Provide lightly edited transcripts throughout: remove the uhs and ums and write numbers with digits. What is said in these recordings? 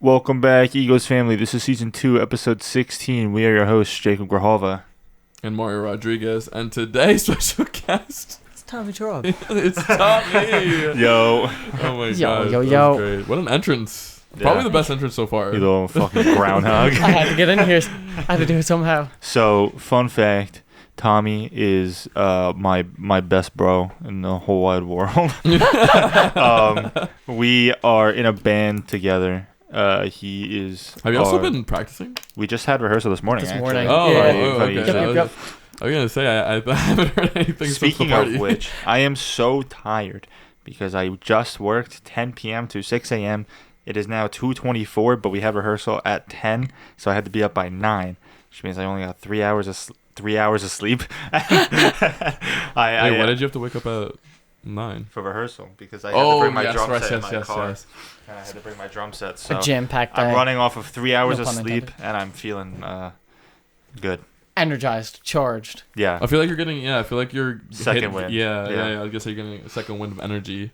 Welcome back, Egos family. This is season 2, episode 16. We are your hosts, Jacob Grijalva and Mario Rodriguez, and today's special guest, it's Tommy Trump. It's Tommy. Yo. Oh my god. Yo. Great. What an entrance. Yeah. Probably the best entrance so far. You little fucking groundhog. I had to get in here. I had to do it somehow. So, fun fact, Tommy is my best bro in the whole wide world. We are in a band together. He is. Have you also been practicing? We just had rehearsal this morning. Morning. Oh, yeah. okay. Yep. I was gonna say I haven't heard anything. Speaking since the party. of which, I am so tired because I just worked 10 p.m. to 6 a.m. It is now 2:24, but we have rehearsal at 10, so I had to be up by 9, which means I only got 3 hours of sleep. Why did you have to wake up at 9 for rehearsal? Because I had to bring my drum set in my car. Yes. And I had to bring my drum set. So A jam-packed day. I'm running off of 3 hours No of pun sleep, intended. and I'm feeling good. Energized, charged. Yeah. I feel like you're getting. Yeah, I feel like you're Second wind. Yeah. I guess you're getting a second wind of energy.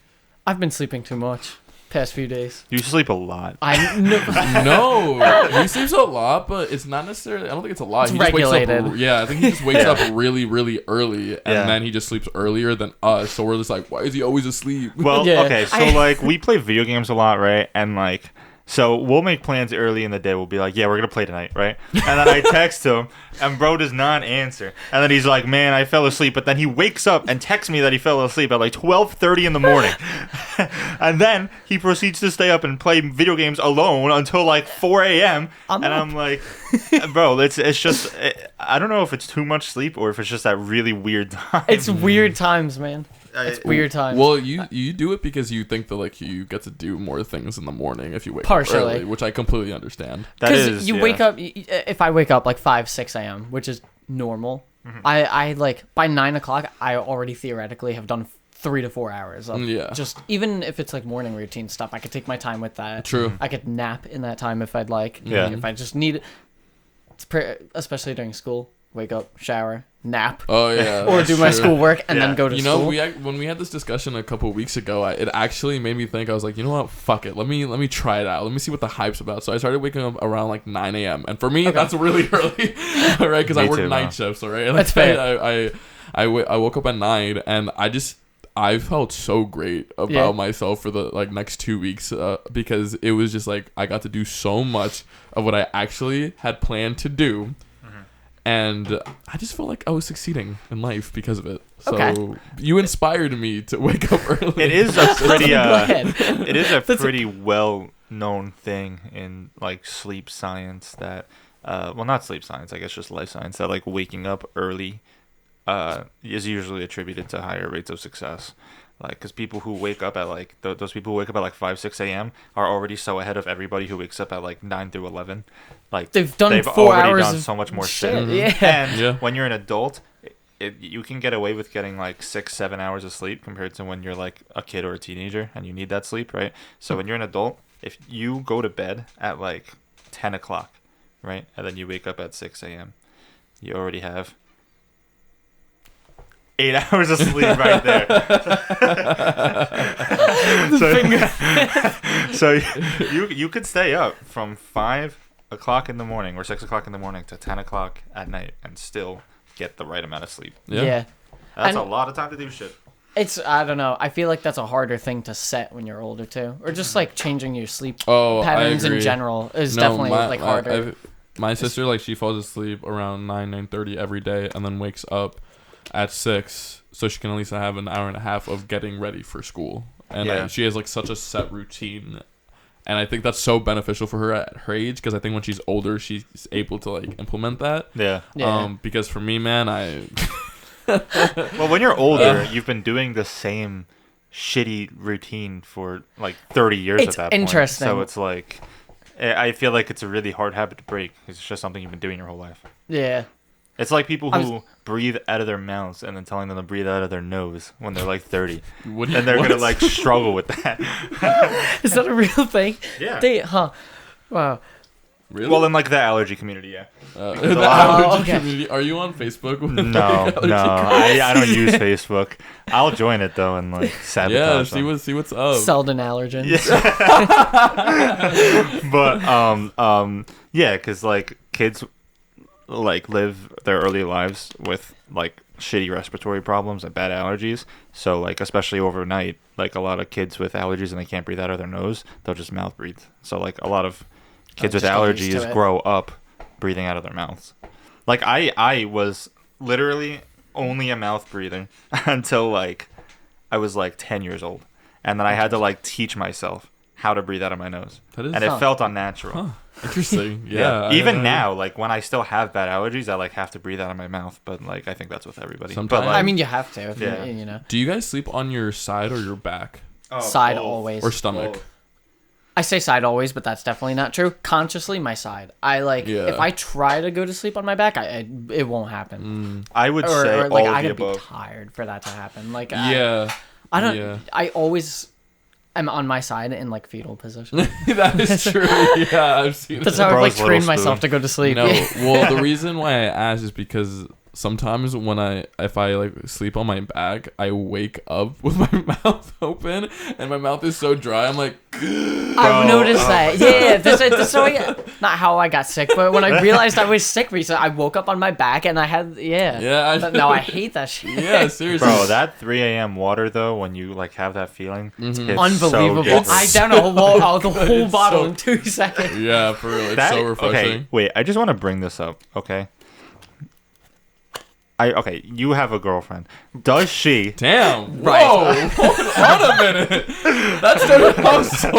I've been sleeping too much past few days. You sleep a lot. No, he sleeps a lot, but it's not necessarily. I don't think it's a lot. It's He just wakes regulated. up. Yeah, I think he just wakes up really, really early, and Yeah. then he just sleeps earlier than us. So we're just like, why is he always asleep? Well, Yeah. okay, so like we play video games a lot, right? And like, so we'll make plans early in the day. We'll be like, yeah, we're gonna play tonight, right? And then I text him, and bro does not answer. And then he's like, man, I fell asleep. But then he wakes up and texts me that he fell asleep at like 12:30 in the morning. And then he proceeds to stay up and play video games alone until like 4 a.m. I'm like, bro, it's just, I don't know if it's too much sleep or if it's just that really weird time. It's weird times, man. It's weird times. Well, you do it because you think that like you get to do more things in the morning if you wake Partially. up early, which I completely understand. That Because is, you yeah. wake up, if I wake up like 5, 6 a.m., which is normal, I like, by 9 o'clock, I already theoretically have done 3 to 4 hours of just, even if it's like morning routine stuff, I could take my time with that. True. I could nap in that time if I'd like. Yeah. If I just need it, especially during school, wake up, shower, nap, Oh yeah. or that's do my true. schoolwork and Yeah. then go to You know, school. when we had this discussion a couple of weeks ago, it actually made me think. I was like, you know what? Fuck it. Let me try it out. Let me see what the hype's about. So I started waking up around like 9 a.m. And for me, that's really early, right? Because I Me work too, night man. shifts, all right? That's fair. I woke up at 9, and I felt so great about myself for the like next 2 weeks because it was just like I got to do so much of what I actually had planned to do. And I just felt like I was succeeding in life because of it. So Okay. you inspired me to wake up early. It is a pretty, Go ahead. it is a pretty well-known thing in like sleep science that, well, not sleep science, I guess just life science, that like waking up early is usually attributed to higher rates of success. Like, because people who wake up at like those people who wake up at like 5, 6 a.m. are already so ahead of everybody who wakes up at like 9 through 11. Like They've done 4 already hours done of so much more shit. shit. Yeah. And when you're an adult, you can get away with getting like 6, 7 hours of sleep compared to when you're like a kid or a teenager and you need that sleep, right? So when you're an adult, if you go to bed at like 10 o'clock, right, and then you wake up at 6 a.m., you already have 8 hours of sleep right there. So you could stay up from 5 o'clock in the morning or 6 o'clock in the morning to 10 o'clock at night and still get the right amount of sleep. Yeah. That's And- a lot of time to do shit. I don't know. I feel like that's a harder thing to set when you're older too, or just like changing your sleep Oh, I patterns in agree. general is definitely like harder. My sister, like, she falls asleep around 9:30 every day and then wakes up at 6 so she can at least have an hour and a half of getting ready for school. And she has like such a set routine. And I think that's so beneficial for her at her age because I think when she's older, she's able to like implement that. Yeah. Because for me, man, Well, when you're older, you've been doing the same shitty routine for like 30 years It's at that point. interesting. So it's like, I feel like it's a really hard habit to break. It's just something you've been doing your whole life. Yeah. It's like people who breathe out of their mouths and then telling them to breathe out of their nose when they're like 30. And they're going to like struggle with that. Is that a real thing? Yeah. Wow. Really? Well, in like the allergy community, yeah. The allergy okay. community. Are you on Facebook? With No, I don't use Facebook. I'll join it though and like sabotage them. See what's up. Selden allergens. But yeah, because like kids like live their early lives with like shitty respiratory problems and bad allergies. So like especially overnight, like a lot of kids with allergies and they can't breathe out of their nose, they'll just mouth breathe. So like a lot of kids with allergies grow up breathing out of their mouths. Like I was literally only a mouth breather until like I was like 10 years old, and then I had to like teach myself how to breathe out of my nose, and it felt unnatural. Huh. Interesting. Yeah. Even now, like when I still have bad allergies, I like have to breathe out of my mouth. But like I think that's with everybody. Sometimes. But, like, I mean, you have to. If you know. Do you guys sleep on your side or your back? Side both. always. Or stomach? Both. I say side always, but that's definitely not true. Consciously, my side. I like if I try to go to sleep on my back, it won't happen. I would say or like all I of the gotta be above. tired for that to happen. Like Yeah. I don't. Yeah. I always am on my side in like fetal position. That is true. Yeah, I've seen That's it. how I like Bro's train little myself spoon. to go to sleep. No, well, the reason why I ask is because sometimes if I like sleep on my back, I wake up with my mouth open and my mouth is so dry. I'm like, I've noticed that. Yeah, that's not how I got sick, but when I realized I was sick recently, I woke up on my back and I had No, I hate that shit. yeah, seriously, Bro, that 3 a.m. water though, when you like have that feeling, it's Unbelievable. So I down the whole bottle so- in 2 seconds. Yeah, for real, it's so refreshing. Okay, wait, I just want to bring this up, okay? Okay, you have a girlfriend. Does she? Damn. Right. Whoa. Hold on a minute. That's so.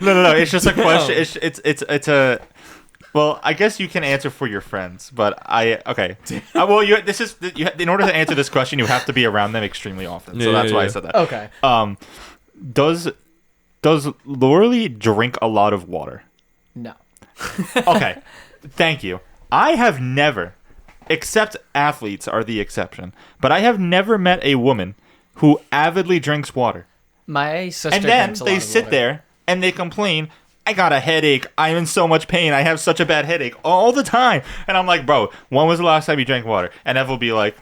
No. It's just a question. It's a. Well, I guess you can answer for your friends, but okay. Well, in order to answer this question, you have to be around them extremely often. So that's why I said that. Okay. Does Lorelei drink a lot of water? No. Okay. Thank you. I have never, except athletes are the exception, but I have never met a woman who avidly drinks water. My sister And then drinks a they lot of sit water. there and they complain, I got a headache. I'm in so much pain. I have such a bad headache all the time. And I'm like, bro, when was the last time you drank water? And Ev will be like,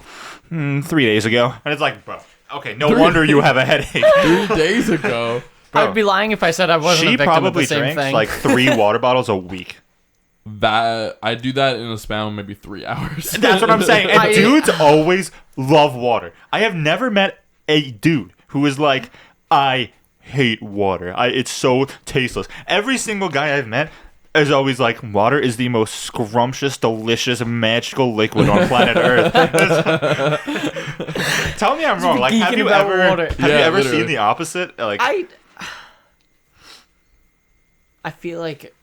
3 days ago. And it's like, bro, okay, no wonder you have a headache. 3 days ago. Bro, I'd be lying if I said I wasn't she a victim of the probably same drinks thing. like 3 water bottles a week. That I do that in a span of maybe 3 hours. That's what I'm saying. And dudes always love water. I have never met a dude who is like, I hate water. It's so tasteless. Every single guy I've met is always like, water is the most scrumptious, delicious, magical liquid on planet Earth. Tell me I'm wrong. Like, have you ever seen the opposite? Like, I feel like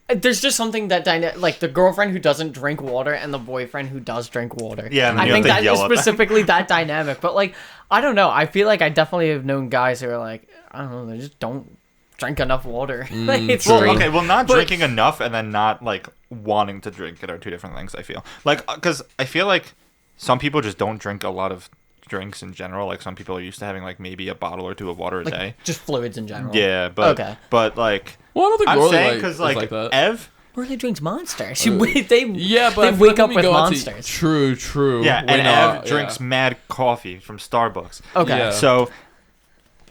there's just something that like the girlfriend who doesn't drink water and the boyfriend who does drink water. Yeah, and I think that is at them. specifically that dynamic. But like, I don't know. I feel like I definitely have known guys who are like, I don't know, they just don't drink enough water. Like, it's well, strange. okay, well, not drinking enough and then not like wanting to drink it are two different things. I feel like because I feel like some people just don't drink a lot of drinks in general. Like some people are used to having like maybe a bottle or two of water a day. Just fluids in general. Yeah, but but like. Well, I don't think I'm Lorelai saying because like that. Ev. Really drinks Monster. But They wake up with Monsters. True. Yeah, and Ev drinks mad coffee from Starbucks. Okay. Yeah. So,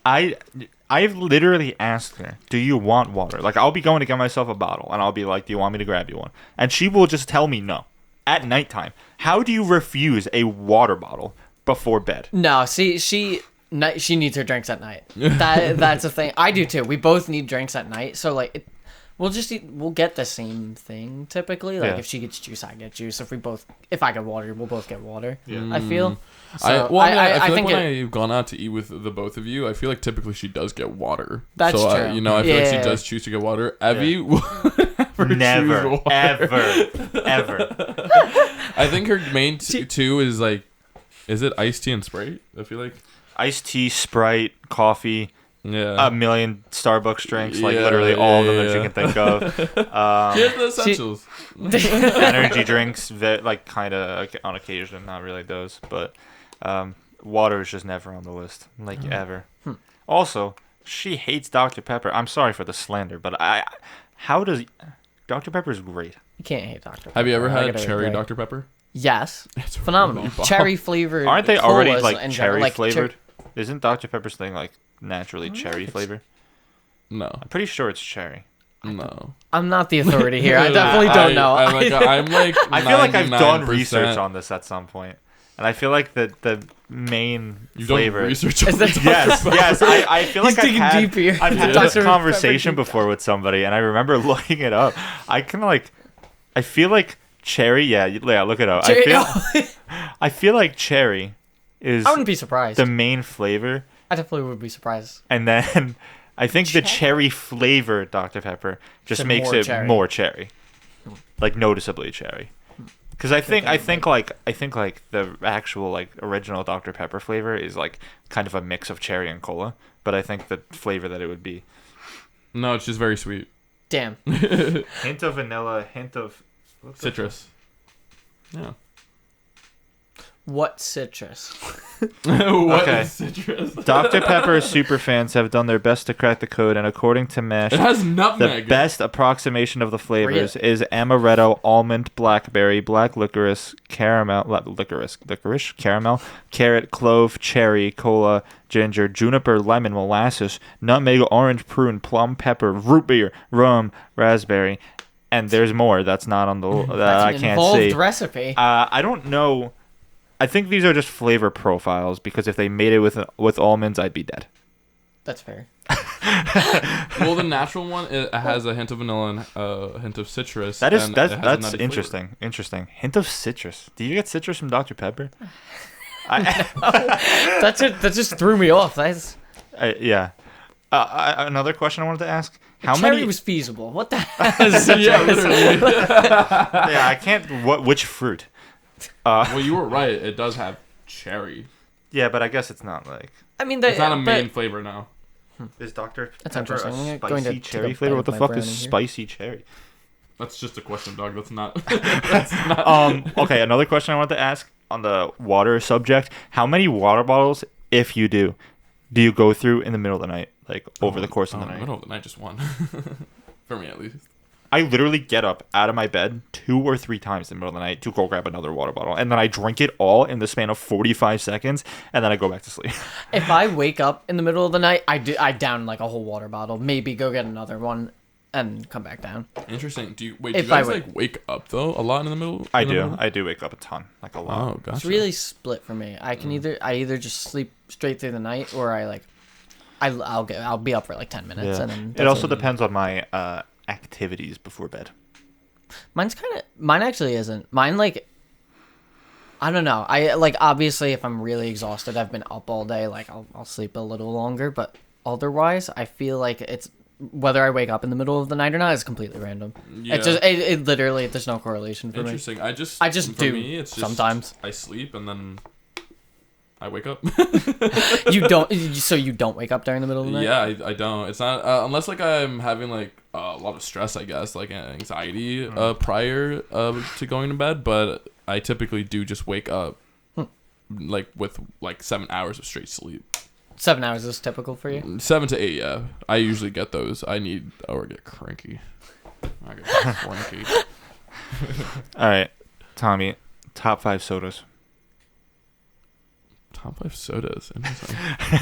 I've literally asked her, "Do you want water?" Like I'll be going to get myself a bottle, and I'll be like, "Do you want me to grab you one?" And she will just tell me no. At nighttime, how do you refuse a water bottle before bed? No, see, she needs her drinks at night. That's a thing. I do too. We both need drinks at night. So like, we'll get the same thing typically. Like if she gets juice, I get juice. If I get water, we'll both get water. Yeah. I feel. So I feel like when I've gone out to eat with the both of you, I feel like typically she does get water. That's true. I feel like she does choose to get water. Evie would Never, choose water. ever. I think her main two is like, is it iced tea and Sprite? I feel like Iced tea, Sprite, coffee. Yeah. A million Starbucks drinks, like literally all of them that you can think of. Here's the essentials. Energy drinks, like kind of on occasion, not really those, but water is just never on the list, like ever. Also, she hates Dr. Pepper. I'm sorry for the slander, but Dr. Pepper is great. You can't hate Dr. Pepper. Have you ever had cherry Dr. Pepper? Yes. It's Phenomenal. really bomb. Cherry flavored. Aren't they already colas like in cherry general, flavored? Isn't Dr. Pepper's thing like naturally cherry flavor? No. I'm pretty sure it's cherry. No. I'm not the authority here. I definitely don't know. I'm like I feel like I've done 99%. research on this at some point, and I feel like the main You've flavor. done research on Is that Dr. Yes, Pepper. yes. I feel He's like digging deep here. I've had Dr. this Pepper conversation deep before with somebody, and I remember looking it up. I feel like cherry. Yeah, look it up. I feel like cherry is I wouldn't be surprised. the main flavor, I definitely would be surprised. and then I think the cherry flavor Dr. Pepper just So makes more it cherry. more cherry, like noticeably cherry. Because I think like the actual like original Dr. Pepper flavor is like kind of a mix of cherry and cola, but I think the flavor that it would be No, it's just very sweet. Damn. hint of vanilla, hint of Citrus. Yeah. What citrus? What Okay. is citrus? Dr. Pepper superfans have done their best to crack the code, and according to MASH, It has the nutmeg. best approximation of the flavors is amaretto, almond, blackberry, black licorice, caramel, carrot, clove, cherry, cola, ginger, juniper, lemon, molasses, nutmeg, orange, prune, plum, pepper, root beer, rum, raspberry, and there's more that's not on the that That's I an can't involved see. recipe. I don't know. I think these are just flavor profiles because if they made it with almonds, I'd be dead. That's fair. Well, the natural one it has a hint of vanilla and a hint of citrus. That is and it has a that's nutty interesting. flavor. Interesting. Hint of citrus. Do you get citrus from Dr. Pepper? That's it. That just threw me off. That's Yeah. Another question I wanted to ask: How cherry many? was feasible. What the hell is Yeah, literally. Yeah, I can't. Which fruit? Well, you were right. It does have cherry. Yeah, but I guess it's not like. I mean, It's not a main flavor now. Is Dr. That's Pepper interesting. a I'm going to spicy take cherry a flavor? bite What the of my fuck is brownie here. spicy cherry? That's just a question, dog. That's not. That's not. Okay, another question I wanted to ask on the water subject: How many water bottles, if you do you go through in the middle of the night, like over the course of the night? Middle of the night, just one. For me, at least. I literally get up out of my bed 2 or 3 times in the middle of the night to go grab another water bottle, and then I drink it all in the span of 45 seconds, and then I go back to sleep. If I wake up in the middle of the night, I down like a whole water bottle. Maybe go get another one, and come back down. Interesting. Do you If guys I like wake up though a lot in the middle? I in the do. middle? I do wake up a ton, like a lot. Oh, gotcha. It's really split for me. I can either just sleep straight through the night, or I'll be up for like 10 minutes, Yeah. and then It also depends on my activities before bed. Mine actually isn't. Mine, like, I don't know. I like, obviously if I'm really exhausted, I've been up all day, like I'll sleep a little longer, but otherwise I feel like it's whether I wake up in the middle of the night or not is completely random. Yeah. It literally, there's no correlation for me. Interesting. I just for do me, it's just, sometimes. I sleep and then I wake up. So you don't wake up during the middle of the night? Yeah, I don't. It's not unless like I'm having like a lot of stress, I guess, like anxiety prior to going to bed. But I typically do just wake up like with like 7 hours of straight sleep. 7 hours is typical for you? 7 to 8, yeah. I usually get those. I get cranky. I get cranky. All right, Tommy, top 5 sodas. Top 5 sodas. Interesting.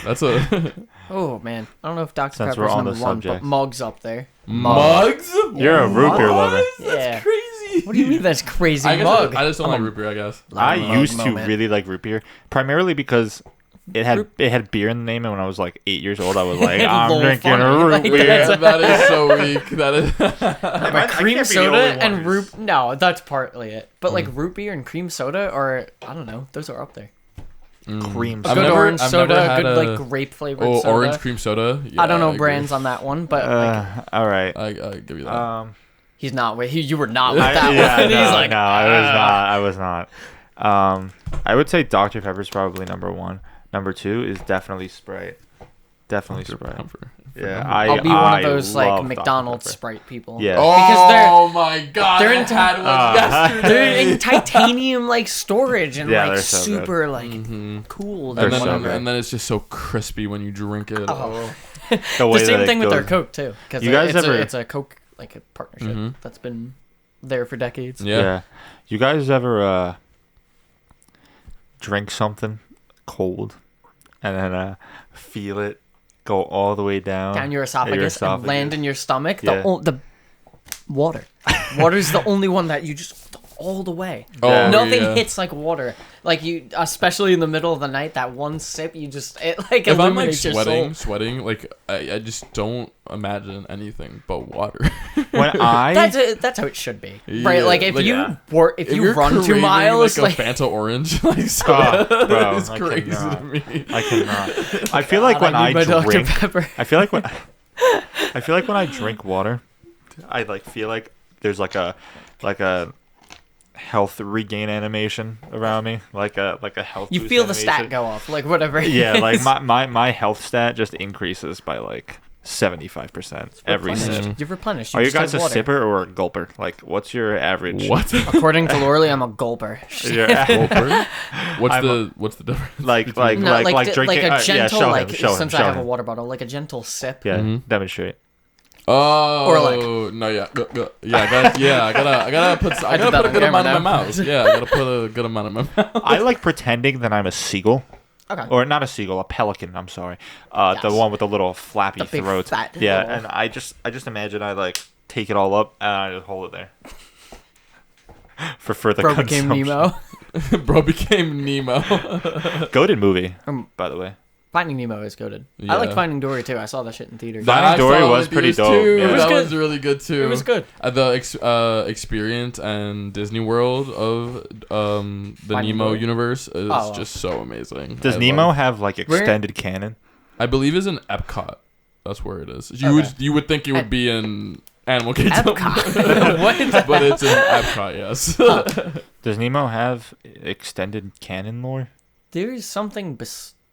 That's a Oh man, I don't know if Dr. Since Pepper's we're on number the one, subject. but Mug's up there. Mugs. You're a root beer lover. That's Yeah. crazy. What do you mean that's crazy? I guess Mug. I just don't like root beer, I guess. I Mug used to moment. really like root beer, primarily because it had beer in the name, and when I was like 8 years old, I was like, I'm Lol, drinking funny. a root Like, beer. That is so weak. That is. But cream can't be the soda only one and who's- root. No, that's partly it. But like root beer and cream soda, or I don't know, those are up there. Cream A I've good soda. orange I've soda, never a had good a- like grape flavored Oh, soda. orange cream soda. Yeah, I don't know agree. brands on that one, but like, All right. I give you that. he's not with you were not with that Yeah, one. no, He's like, no, I was not. I would say Dr. Pepper's probably number 1. Number 2 is definitely Sprite. Definitely Dr. Sprite. Pepper. Yeah, I'll be one of those like love McDonald's Dr. Pepper. Sprite people. Yeah. Oh my god! they're I in- had one yesterday. They're in titanium like storage and Yeah, like they're so super like cool. They're And so then, good. and then it's just so crispy when you drink it. Oh. The The way that same it thing with their goes. Coke too, because You guys ever- it's a Coke like a partnership that's been there for decades. Yeah. You guys ever drink something cold and then feel it go all the way down Down your esophagus, and land in your stomach. Yeah. The water. Water's the only one that you just all the way. Oh, Nothing yeah. hits like water. Like you, especially in the middle of the night, that one sip, you just it like If I'm like illuminates your soul. sweating, like I just don't imagine anything but water. When I That's how it should be, Yeah, right? Like if like, you if you you're run 2 craving, miles, like like a Fanta orange, like soda, Oh, bro, it's I crazy cannot. to me. I cannot. I feel like when I I need my Dr. drink, Pepper. I feel like when I drink water, I like feel like there's like a health regain animation around me, like a health. You boost feel the animation. stat go up, like whatever. it Yeah, like is. my health stat just increases by like 75% every Replenished. sip. You're replenished. Are you just guys a have water. sipper or a gulper? Like, what's your average? What? According to Lorley, I'm a gulper. Your Gulper? What's I'm what's the difference? like No, like drinking? a gentle, show like him, show since him, I show have a him. water bottle, like a gentle sip. Yeah, demonstrate. Oh, Or like- no, yeah, I gotta put I did a that on good amount camera in my now. mouth. Yeah, I gotta put a good amount in my mouth. I like pretending that I'm a seagull. Okay. Or not a seagull, a pelican. I'm sorry, Yes. the one with the little flappy The big throat. fat Yeah, little- and I just imagine I like take it all up and I just hold it there for further Bro became consumption. Nemo. Bro became Nemo. Goated movie, Um, by the way. Finding Nemo is goated. Yeah. I like Finding Dory too. I saw that shit in theaters. Finding I Dory saw was it pretty in dope, Too. yeah. It was That good. was really good too. It was good. The Experience and Disney World of the Finding Nemo Dory. universe is Oh. just so amazing. Does I Nemo love- have like extended canon? I believe is in Epcot. That's where it is. Okay. You would think it would be in Animal Kingdom, Epcot. What? but it's in Epcot. Yes. Does Nemo have extended canon lore? There's something.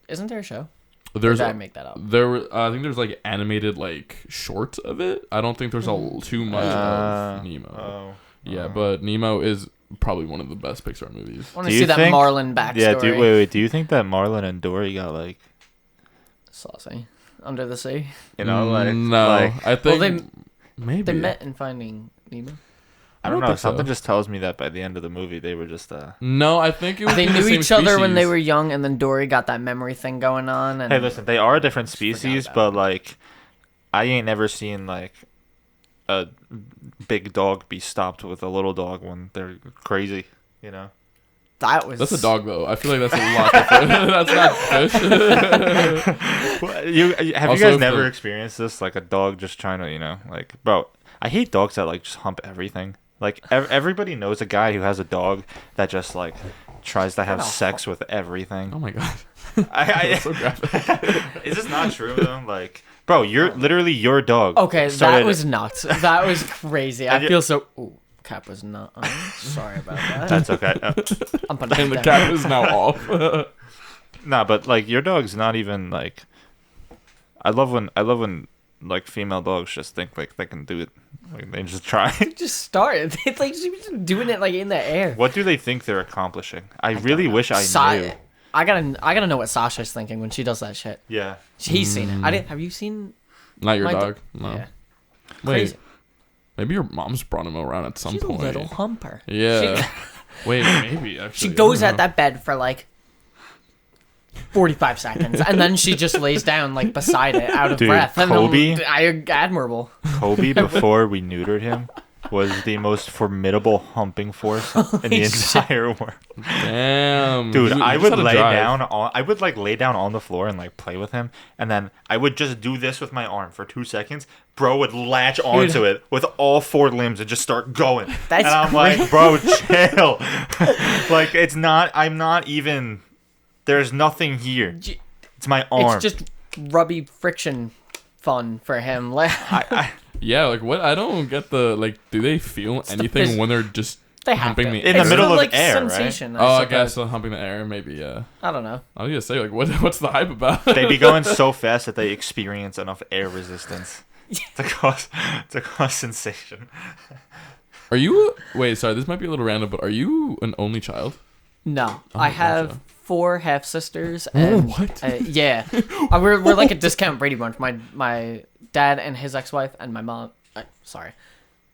Isn't there a show? Or There's did I make that up? I think there's like animated like shorts of it. I don't think there's too much of Nemo. Yeah, but Nemo is probably one of the best Pixar movies. I want Do to you see that think- Marlin backstory. Yeah. Wait. Do you think that Marlin and Dory got like, Saucy. Under the sea. you know, like no, like, I think Well, maybe They met in Finding Nemo. I don't know. think so. Something just tells me that by the end of the movie they were just No, I think it was They the knew same each other when they species. were young, and then Dory got that memory thing going on. And Hey, listen, they are a different forgot species, about but like, I ain't never seen like a big dog be stopped with a little dog when they're crazy. You know. that was That's a dog though. I feel like that's a lot different. That's not fish. Have you Also, guys if never the- experienced this? Like a dog just trying to, like, bro. I hate dogs that like just hump everything. Like everybody knows a guy who has a dog that just like tries to have What a sex with everything. Oh my god. That's so graphic. Is this not true though? Like, bro, you're literally your dog. Okay, started- that was nuts. That was crazy. I And you- feel so. Ooh, cap was not on. Sorry about that. That's okay. I'm punching And the down. cat is now off. Nah, but like your dog's not even like. I love when like female dogs just think like they can do it. Like, they just try. Just started. It's like she was just doing it like in the air. What do they think they're accomplishing? I really wish I knew. I gotta know what Sasha's thinking when she does that shit. Yeah. He's seen it. I didn't. Have you seen? Not your My dog. No. Yeah. Wait. Crazy. Maybe your mom's brought him around at some She's point. a little humper. Yeah. Wait, maybe actually. She goes I at don't that bed for like 45 seconds, and then she just lays down like beside it, out of Dude, breath. And Kobe? admirable. Kobe, before we neutered him, was the most formidable humping force in the Holy shit. entire world. know. Damn. Dude, You I just would had to lay drive. down on. I would like lay down on the floor and like play with him, and then I would just do this with my arm for 2 seconds. Bro would latch onto it with all 4 limbs and just start going. That's and I'm like, bro, chill. Like it's not. I'm not even. There's nothing here. It's my arm. It's just rubby friction fun for him. I, Yeah, like what? I don't get the like. Do they feel anything phys- when they're just They have Humping to. the In the It's middle of like air, sensation, right? Oh, I suppose. guess humping the air, maybe, yeah. I don't know. I was gonna say, like, what's the hype about? They'd be going so fast that they experience enough air resistance to cause sensation. Are you? Wait, sorry. This might be a little random, but are you an only child? No, Oh, I have gotcha. 4 half sisters. And, what? Yeah, we're like a discount Brady Bunch. My dad and his ex-wife and my mom. Sorry,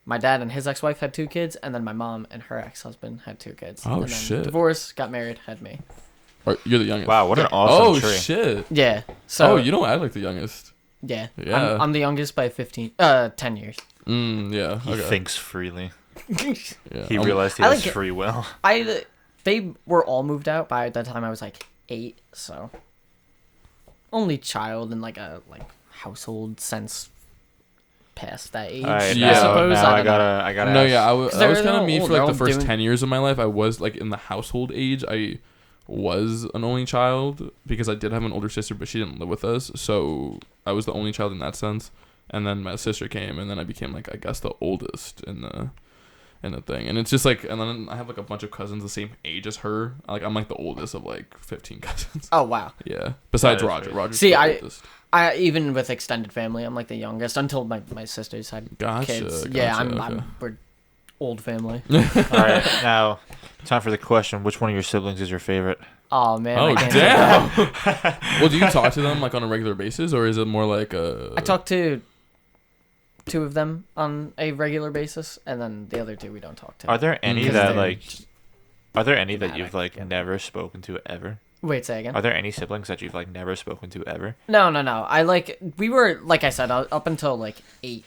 my dad and his ex-wife had 2 kids, and then my mom and her ex-husband had 2 kids. Oh, and then shit. Divorced, got married, had me. You're the youngest. Wow, what an awesome Oh tree. shit. Yeah. So. Oh, you don't act like the youngest. Yeah. Yeah. I'm the youngest by 10 years. Yeah. He Okay. thinks freely. Yeah. He realized he I has like it. free will. They were all moved out by the time I was like 8, so only child in like a household sense past that age. All right, Yeah. now, I suppose. now I I don't know. gotta. No, ask. yeah, that was they're kind of all me old, for like they're the all first doing- 10 years of my life. I was like in the household age. I was an only child because I did have an older sister, but she didn't live with us, so I was the only child in that sense. And then my sister came, and then I became like, I guess, the oldest in the thing. And it's just like, and then I have like a bunch of cousins the same age as her. Like I'm like the oldest of like 15 cousins. Oh wow. Yeah. Besides That is Roger. crazy. Roger's See, the I- oldest. Even with extended family, I'm like the youngest until my sisters had Gotcha. kids. Yeah, Gotcha, okay. we're old family. All right, now time for the question: which one of your siblings is your favorite? Oh man. Oh I can't say that. damn! Well, do you talk to them like on a regular basis, or is it more like a? I talk to 2 of them on a regular basis, and then the other 2 we don't talk to. Are there any Because that they're like? Are there any that dramatic, you've like yeah. never spoken to ever? Wait, say again. Are there any siblings that you've like never spoken to ever? No. We were, like I said, up until like 8.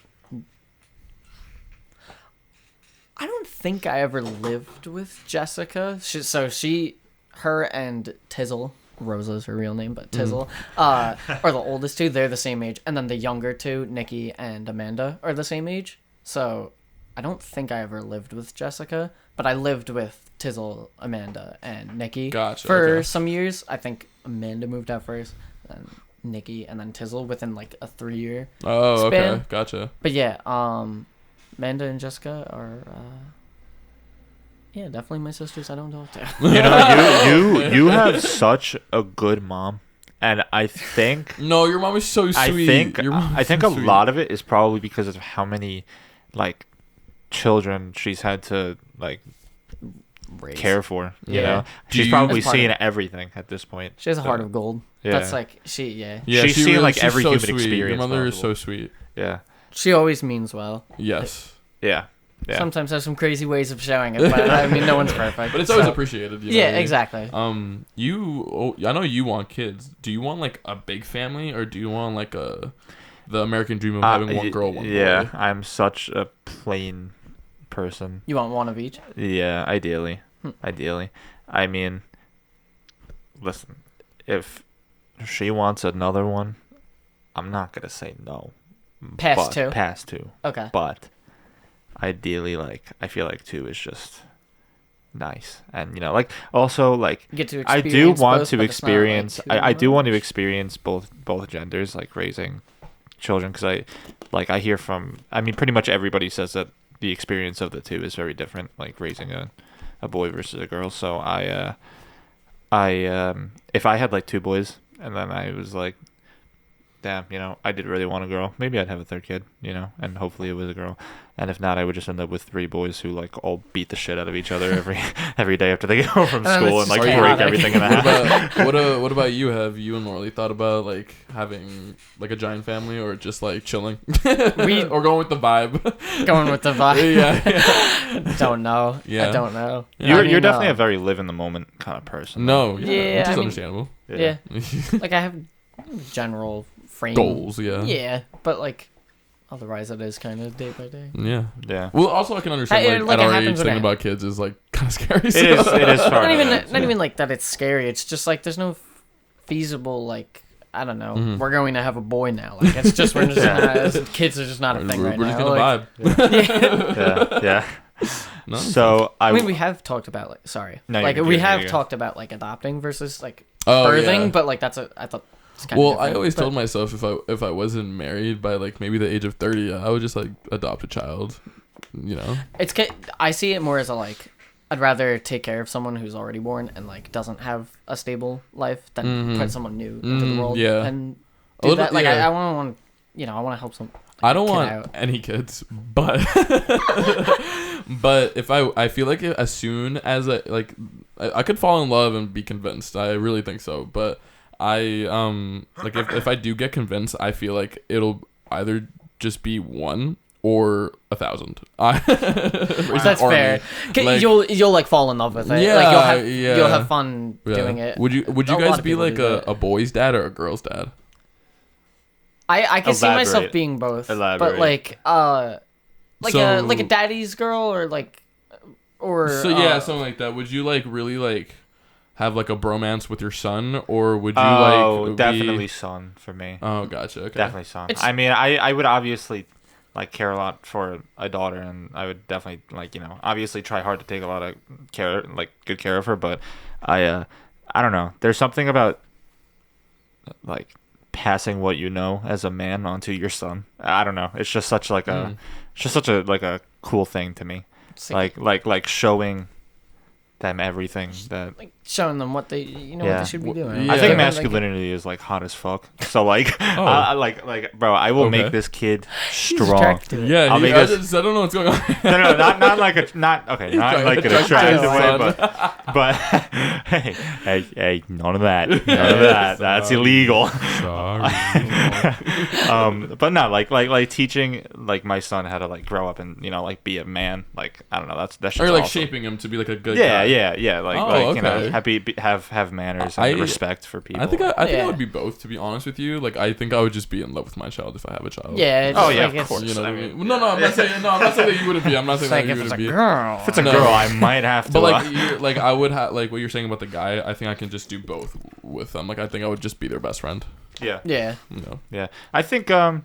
I don't think I ever lived with Jessica. Her and Tizzle, Rosa's her real name, but Tizzle, are the oldest 2. They're the same age. And then the younger 2, Nikki and Amanda, are the same age. So I don't think I ever lived with Jessica, but I lived with Tizzle, Amanda, and Nikki Gotcha, for okay. some years. I think Amanda moved out first, then Nikki, and then Tizzle within like a 3-year. Oh, span. okay, gotcha. But yeah, Amanda and Jessica are, yeah, definitely my sisters I don't talk to. You know, you have such a good mom, and I think No, your mom is so sweet. I think a lot of it is probably because of how many like children she's had to like Race. care for. You Yeah. know, Do she's you- probably That's part seen of everything at this point. She has a heart of gold. Yeah. That's like, Yeah, She's she seen, really, like, she's every so human sweet. experience Your mother is possible. so sweet. Yeah, she always means well. Yes, yeah. Sometimes has some crazy ways of showing it, but I mean, no one's perfect. but it's always so- appreciated. You know Yeah, what I mean? exactly. I know you want kids. Do you want like a big family, or do you want like the American dream of having one girl, one yeah, boy? I'm such a plain person. You want one of each? Yeah, ideally. Ideally. I mean, listen, if she wants another one, I'm not going to say no. Past 2? Past 2. Okay. But ideally, like, I feel like 2 is just nice. And, you know, like, also, like, You get to I do experience want both, to but it's not, like, experience, too I do want to much. experience both genders, like, raising children, because I hear from, I mean, pretty much everybody says that the experience of the 2 is very different, like, raising a boy versus a girl. So if I had like 2 boys and then I was like, damn, you know, I did really want a girl, maybe I'd have a 3rd kid, you know, and hopefully it was a girl. And if not, I would just end up with 3 boys who like all beat the shit out of each other every day after they get home from And school it's and like just break chaotic. everything in the house. What about you? Have you and Morley thought about like having like a giant family, or just like chilling, or going with the vibe? Going with the vibe. yeah. Don't know. Yeah. I don't know. You're I mean, definitely a very live in the moment kind of person. No. Yeah, which is I mean- understandable. Yeah. Like I have general frame Goals, yeah. Yeah, but like otherwise it is kind of day by day. Yeah. Yeah. Well, also I can understand Hey, like, like, at it our age happens when thinking it- about kids is like kind of scary. It is hard. Not even like that it's scary. It's just like there's no feasible like I don't know. Mhm. We're going to have a boy now. Like it's just we're just not, kids are just not a thing We're right just now. gonna Like, vibe. Yeah. No, So I mean, we have talked about like sorry, No, like you're we good, have you're good. talked about like adopting versus like Oh, birthing, yeah. but like that's I thought. It's kind Well, of I always told myself if I wasn't married by like maybe the age of 30, I would just like adopt a child. You know. I see it more as a like I'd rather take care of someone who's already born and like doesn't have a stable life than put someone new into the world. Yeah. And do that. Like I want I want to help some. I don't want out. any kids, but but if I feel like as soon as I could fall in love and be convinced. I really think so. But I like if I do get convinced, I feel like it'll either just be one or 1,000. That's fair. Like, you'll like fall in love with it. Yeah, like you'll have fun doing it. Would you guys be like a boy's dad or a girl's dad? I can see myself being both. Elaborate. But like a daddy's girl or something like that. Would you like really like have like a bromance with your son, or would you definitely son for me. Oh, gotcha. Okay. Definitely son. I mean, I would obviously like care a lot for a daughter, and I would definitely obviously try hard to take a lot of care, like good care of her. But I don't know. There's something about like passing what you know as a man onto your son. I don't know. It's just such like a cool thing to me. Like showing them everything that like showing them what they what they should be doing. Yeah. I think masculinity is like hot as fuck. So like like bro, I will make this kid strong. Yeah, I don't know what's going on. No, not like an attractive way, but hey, none of that. That's illegal. Sorry. But no, like teaching like my son how to like grow up and like be a man. Like I don't know, that's or like awesome. shaping him to be like a good guy. Yeah. Okay. Have manners and respect for people. I think I would be both, to be honest with you. Like I think I would just be in love with my child if I have a child. Yeah. Of course. You know what I mean? No, I'm not saying that you wouldn't be. I'm not saying that you wouldn't be. Girl. If it's a girl, I might have to. But like I would have like what you're saying about the guy. I think I can just do both with them. Like I think I would just be their best friend. Yeah. Yeah. Yeah. I think in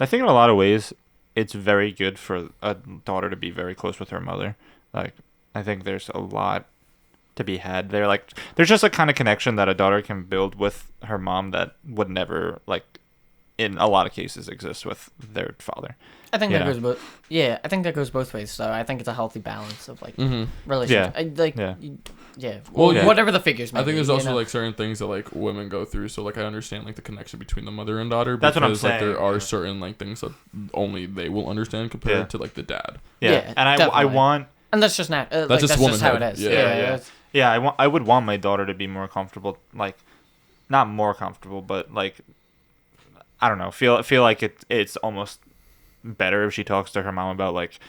a lot of ways it's very good for a daughter to be very close with her mother. Like I think there's a lot to be had there. Like there's just a kind of connection that a daughter can build with her mom that would never like in a lot of cases exist with their father. I think that goes both. Yeah, I think that goes both ways. So I think it's a healthy balance of like relationship. Yeah. Well, whatever the figures. I think there's also like certain things that like women go through. So like I understand like the connection between the mother and daughter. That's what I'm saying. Like there are yeah. certain like things that only they will understand compared to like the dad. Yeah, and I want. And that's just not. That's just how it is. Yeah. I would want my daughter to be more comfortable. Like, not more comfortable, but like, I don't know. Feel like it's almost better if she talks to her mom about like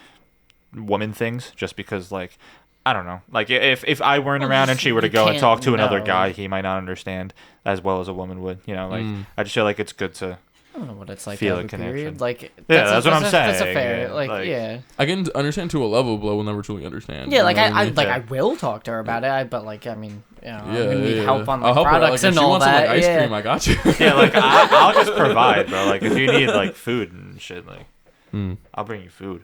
woman things, just because like I don't know. Like if I weren't around and she were to go and talk to another guy, he might not understand as well as a woman would. Like I just feel like it's good to. I don't know what it's like feel to have a a connection. period. Like that's what I'm saying. That's a fair I can understand to a level, but I will never truly understand. Yeah, like I will talk to her about it. But like I mean, I'm gonna need help on like products and all that. Like, ice cream, I got you. Yeah, like I'll just provide, bro. Like if you need like food and shit, like. I'll bring you food.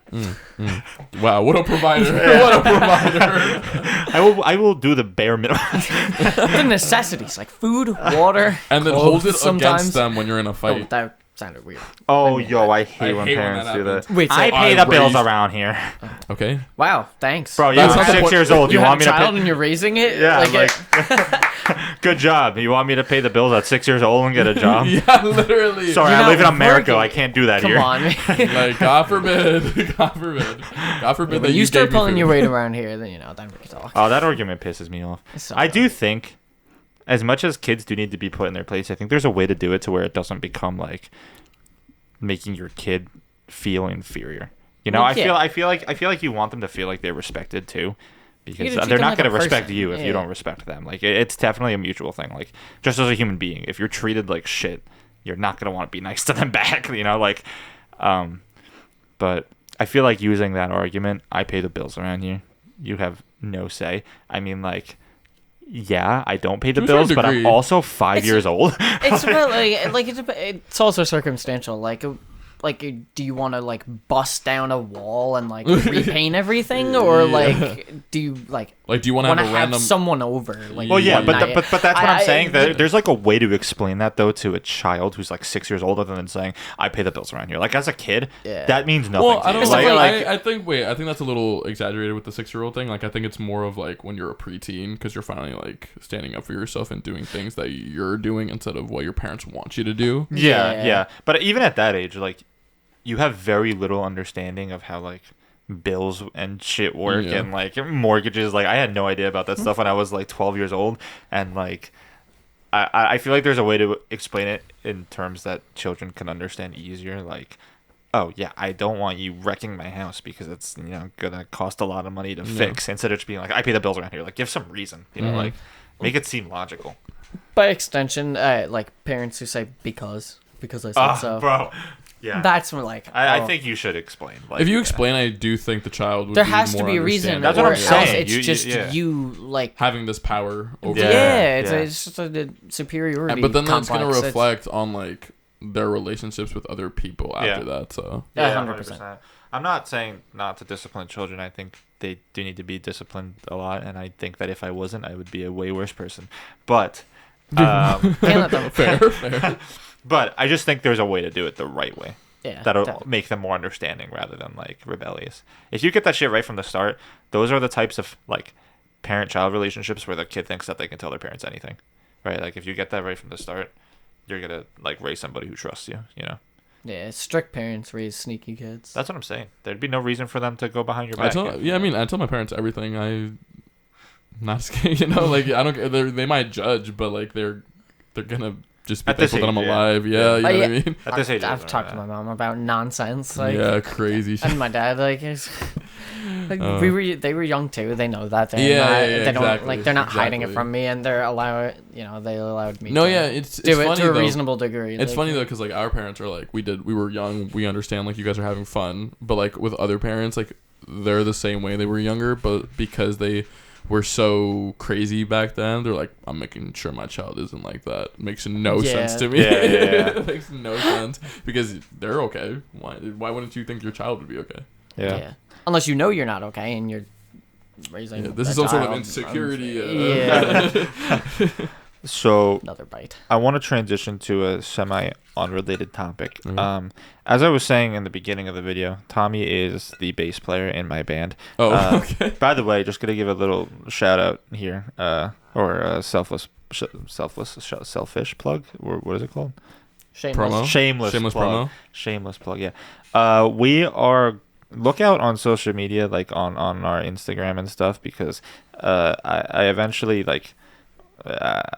Wow, what a provider! What a provider! I will do the bare minimum. The necessities like food, water, and then hold it against them when you're in a fight. Oh, that sounded weird. I hate when parents do that. Wait, so I pay the bills around here. Okay. Wow, thanks, bro. You're 6 years old. You want me to pay? And you're raising it. Yeah, good job. You want me to pay the bills at 6 years old and get a job? Yeah, literally. Sorry, I live in America. I can't do that here. Come on, man. Like, God forbid that you start pulling your weight around here, then then we can talk. Oh, that argument pisses me off. I do think, as much as kids do need to be put in their place, I think there's a way to do it to where it doesn't become like making your kid feel inferior. I feel like you want them to feel like they're respected too. Because they're not going to respect you if you don't respect them. Like it's definitely a mutual thing. Like just as a human being, if you're treated like shit, you're not going to want to be nice to them back. But I feel like using that argument, I pay the bills around here. You have no say. I mean, like, yeah, I don't pay the bills, but I'm also 5 years old. It's about it's also circumstantial. Like like, do you want to like bust down a wall and like repaint everything, or like do you like do you want to have a random someone over? Like, well, yeah, but night? but that's what I'm saying. There's like a way to explain that though to a child who's like 6 years old, other than saying I pay the bills around here. Like as a kid, that means nothing. Well, I don't know. I think that's a little exaggerated with the 6-year-old thing. Like I think it's more of like when you're a preteen, because you're finally like standing up for yourself and doing things that you're doing instead of what your parents want you to do. Yeah. But even at that age, like, you have very little understanding of how like bills and shit work and like mortgages. Like I had no idea about that stuff when I was like 12 years old, and like I feel like there's a way to explain it in terms that children can understand easier. Like, oh yeah, I don't want you wrecking my house because it's gonna cost a lot of money to fix, instead of just being like I pay the bills around here. Like give some reason, like make it seem logical. By extension, like parents who say because I said so, bro. Yeah, that's more like I think you should explain. Like, if you explain, I do think the child would there be has to more be a reason. That's what I'm saying. It's just you like having this power over. It's just a superiority. But then complex. that's gonna reflect on like their relationships with other people after that. So 100%. I'm not saying not to discipline children. I think they do need to be disciplined a lot, and I think that if I wasn't, I would be a way worse person. But Can't let them. fair. But I just think there's a way to do it the right way. Yeah, that'll definitely. make them more understanding rather than like rebellious. If you get that shit right from the start, those are the types of like parent-child relationships where the kid thinks that they can tell their parents anything, right? Like if you get that right from the start, you're gonna like raise somebody who trusts you. Yeah, strict parents raise sneaky kids. That's what I'm saying. There'd be no reason for them to go behind your back. I tell my parents everything. Not scared, like I don't. They might judge, but like they're gonna just be thankful that I'm alive. Yeah, you know what I mean. At this age, I've talked to my mom about nonsense. Like, crazy shit. And my dad, like they were young too. They know that. They don't like. They're not hiding it from me, and they allowed me. No, to it's do it funny, to a though. reasonable degree. It's funny though, because like our parents are like we were young. We understand like you guys are having fun, but like with other parents, like they're the same way. They were younger, but because they were so crazy back then, they're like, I'm making sure my child isn't like that. Makes no sense to me. It makes no sense because they're okay. Why wouldn't you think your child would be okay? Yeah. Unless you know you're not okay and you're raising. This is some sort of insecurity. So another bite. I want to transition to a semi-unrelated topic. Mm-hmm. As I was saying in the beginning of the video, Tommy is the bass player in my band. Okay. By the way, just gonna give a little shout out here, or selfish plug, or what is it called? Shameless. Shameless plug. Promo. Shameless plug. Yeah. We are. Look out on social media, like on our Instagram and stuff, because I eventually like.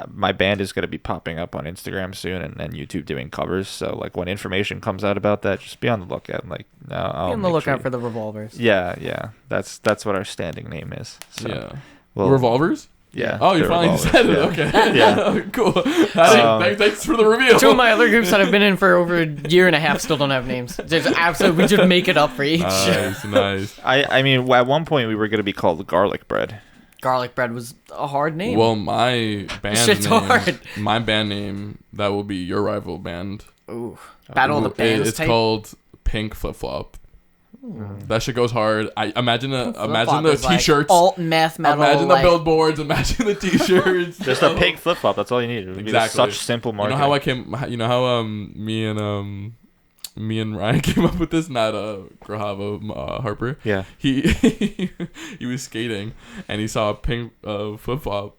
My band is going to be popping up on Instagram soon, and YouTube doing covers. So like when information comes out about that, just be on the lookout. Like I'll be on the lookout for the Revolvers. Yeah. That's what our standing name is. So, Revolvers. Yeah. Oh, you finally said it. Okay. Yeah. Cool. Thanks for the reveal. Two of my other groups that I've been in for over a year and a half still don't have names. There's absolutely, we just make it up for each. Nice. I mean, at one point we were going to be called Garlic Bread. Garlic Bread was a hard name. Well, my band hard. My band name, that will be your rival band. Ooh. Battle of the Bands. It's called Pink Flip Flop. That shit goes hard. I imagine the t-shirts, like alt math metal. Imagine the billboards. Imagine the t-shirts. Just a pink flip flop. That's all you need. Exactly. Such simple marketing. You know how me and Ryan came up with this. Not Grahava Harper. Yeah. He was skating and he saw a pink flip flop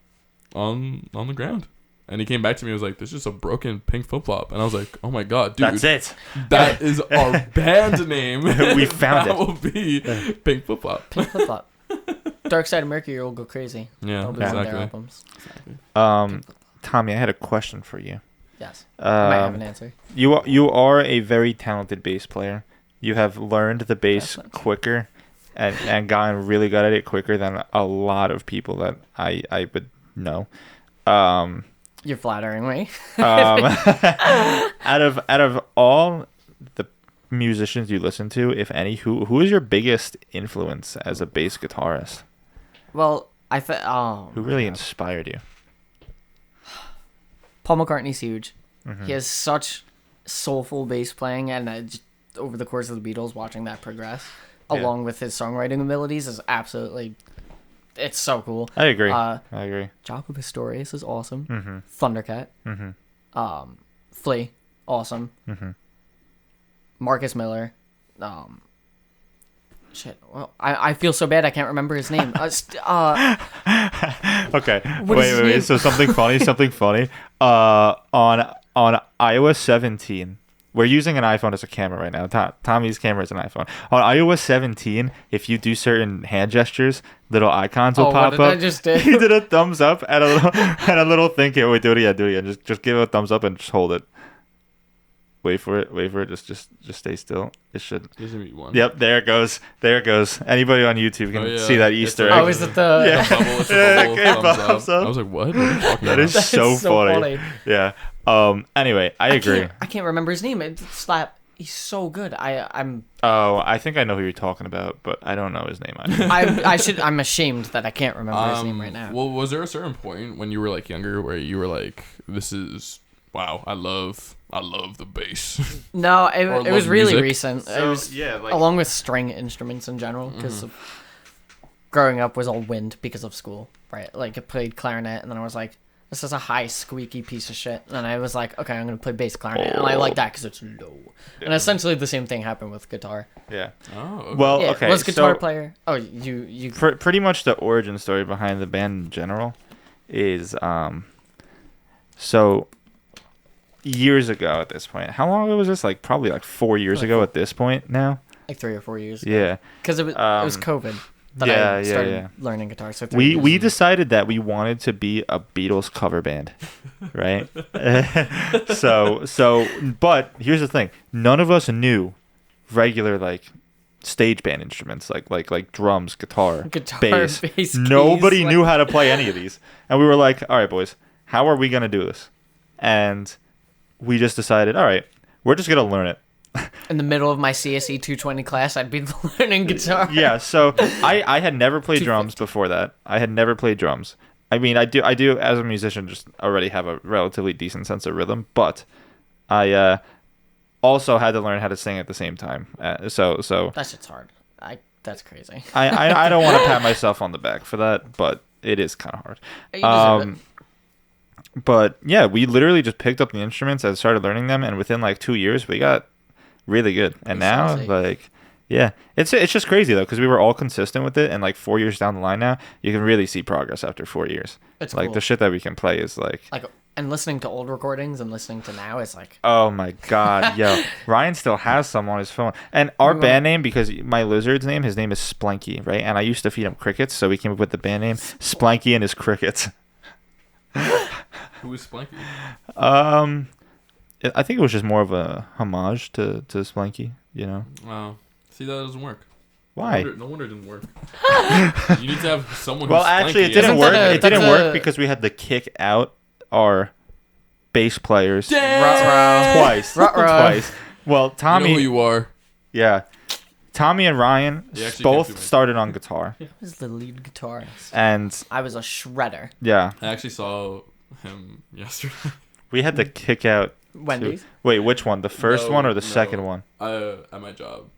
on the ground. And he came back to me and was like, "There's just a broken pink flip flop." And I was like, "Oh my god, dude! That's it. That is our band name. We found that will be Pink Flip Flop." Pink Flip Flop. Dark Side of Mercury will go crazy. Yeah, That'll be one of their exactly. albums. Tommy, I had a question for you. Yes. I might have an answer. You are a very talented bass player. You have learned the bass quicker and gotten really good at it quicker than a lot of people that I would know. You're flattering me. Out of all the musicians you listen to, if any, who is your biggest influence as a bass guitarist? Well, who really inspired you? Paul McCartney's huge. Mm-hmm. He has such soulful bass playing, and over the course of the Beatles, watching that progress, along with his songwriting abilities, is absolutely, it's so cool. I agree. I agree. Jaco Pastorius is awesome. Mm-hmm. Thundercat. Mm-hmm. Flea, awesome. Mm-hmm. Marcus Miller. Shit. Well, I feel so bad I can't remember his name. Okay. What is his name? Wait. So something funny. On iOS 17, we're using an iPhone as a camera right now. Tommy's camera is an iPhone. On iOS 17, if you do certain hand gestures, little icons will pop what did up. I just do? He did a thumbs up and a little thing. Here, wait, do it again. Just give it a thumbs up and just hold it. Wait for it. Just stay still. It should. There's gonna be one. Yep, there it goes. Anybody on YouTube can see that Easter egg. Oh, is it the? The bubble, it's a Yeah, bubble, thumbs up. I was like, what? What are you talking That about? is so funny. Yeah. Anyway, I agree. I can't remember his name. He's so good. I'm. Oh, I think I know who you're talking about, but I don't know his name. I'm ashamed that I can't remember his name right now. Well, was there a certain point when you were like younger where you were like, this is wow, I love the bass? No, it was really music? recent. So, it was like, along with string instruments in general, because growing up was all wind because of school, right? Like I played clarinet, and then I was like, this is a high squeaky piece of shit, and I was like, okay, I'm gonna play bass clarinet, and I like that because it's low. Yeah. And essentially the same thing happened with guitar. Yeah. Oh. Okay. Well, Yeah, okay. was guitar player? Oh, you. Pretty much the origin story behind the band in general is so years ago at this point. How long ago was this? Like probably like 4 years ago at this point now. Like 3 or 4 years ago. Yeah. Because it was COVID that I started learning guitar. So we decided that we wanted to be a Beatles cover band, right? so but here's the thing: none of us knew regular like stage band instruments like drums, guitar, bass. Nobody knew how to play any of these, and we were like, all right, boys, how are we gonna do this? And we just decided, all right, we're just gonna learn it. In the middle of my CSE 220 class, I'd be learning guitar. Yeah, so I had never played drums before that. I had never played drums. I mean, I do as a musician just already have a relatively decent sense of rhythm, but I also had to learn how to sing at the same time. So that shit's hard. That's crazy. I don't want to pat myself on the back for that, but it is kind of hard. You deserve it. But yeah, we literally just picked up the instruments and started learning them, and within like 2 years, we got really good. And now, like, yeah, it's just crazy though, because we were all consistent with it, and like 4 years down the line now, you can really see progress after 4 years. It's like cool. The shit that we can play is like and listening to old recordings and listening to now is like, oh my god, yo, Ryan still has some on his phone. And our band name, because my lizard's name, his name is Splanky, right? And I used to feed him crickets, so we came up with the band name Splanky and his crickets. Who is Splanky? I think it was just more of a homage to Splanky, you know. Wow. See, that doesn't work. Why? No wonder it didn't work. You need to have someone. Well, who's actually, it Splanky. didn't work. That's It didn't a- work because we had to kick out our bass players Ruh-roh. twice. Ruh-roh. Twice. Well, Tommy. You know who you are. Yeah. Tommy and Ryan You actually can't do both it. started on guitar, I was the lead guitarist. and I was a shredder. yeah, I actually saw him yesterday. we had to kick out. Wendy's. Wait, which one? The first No, one or the no. second one? At my job.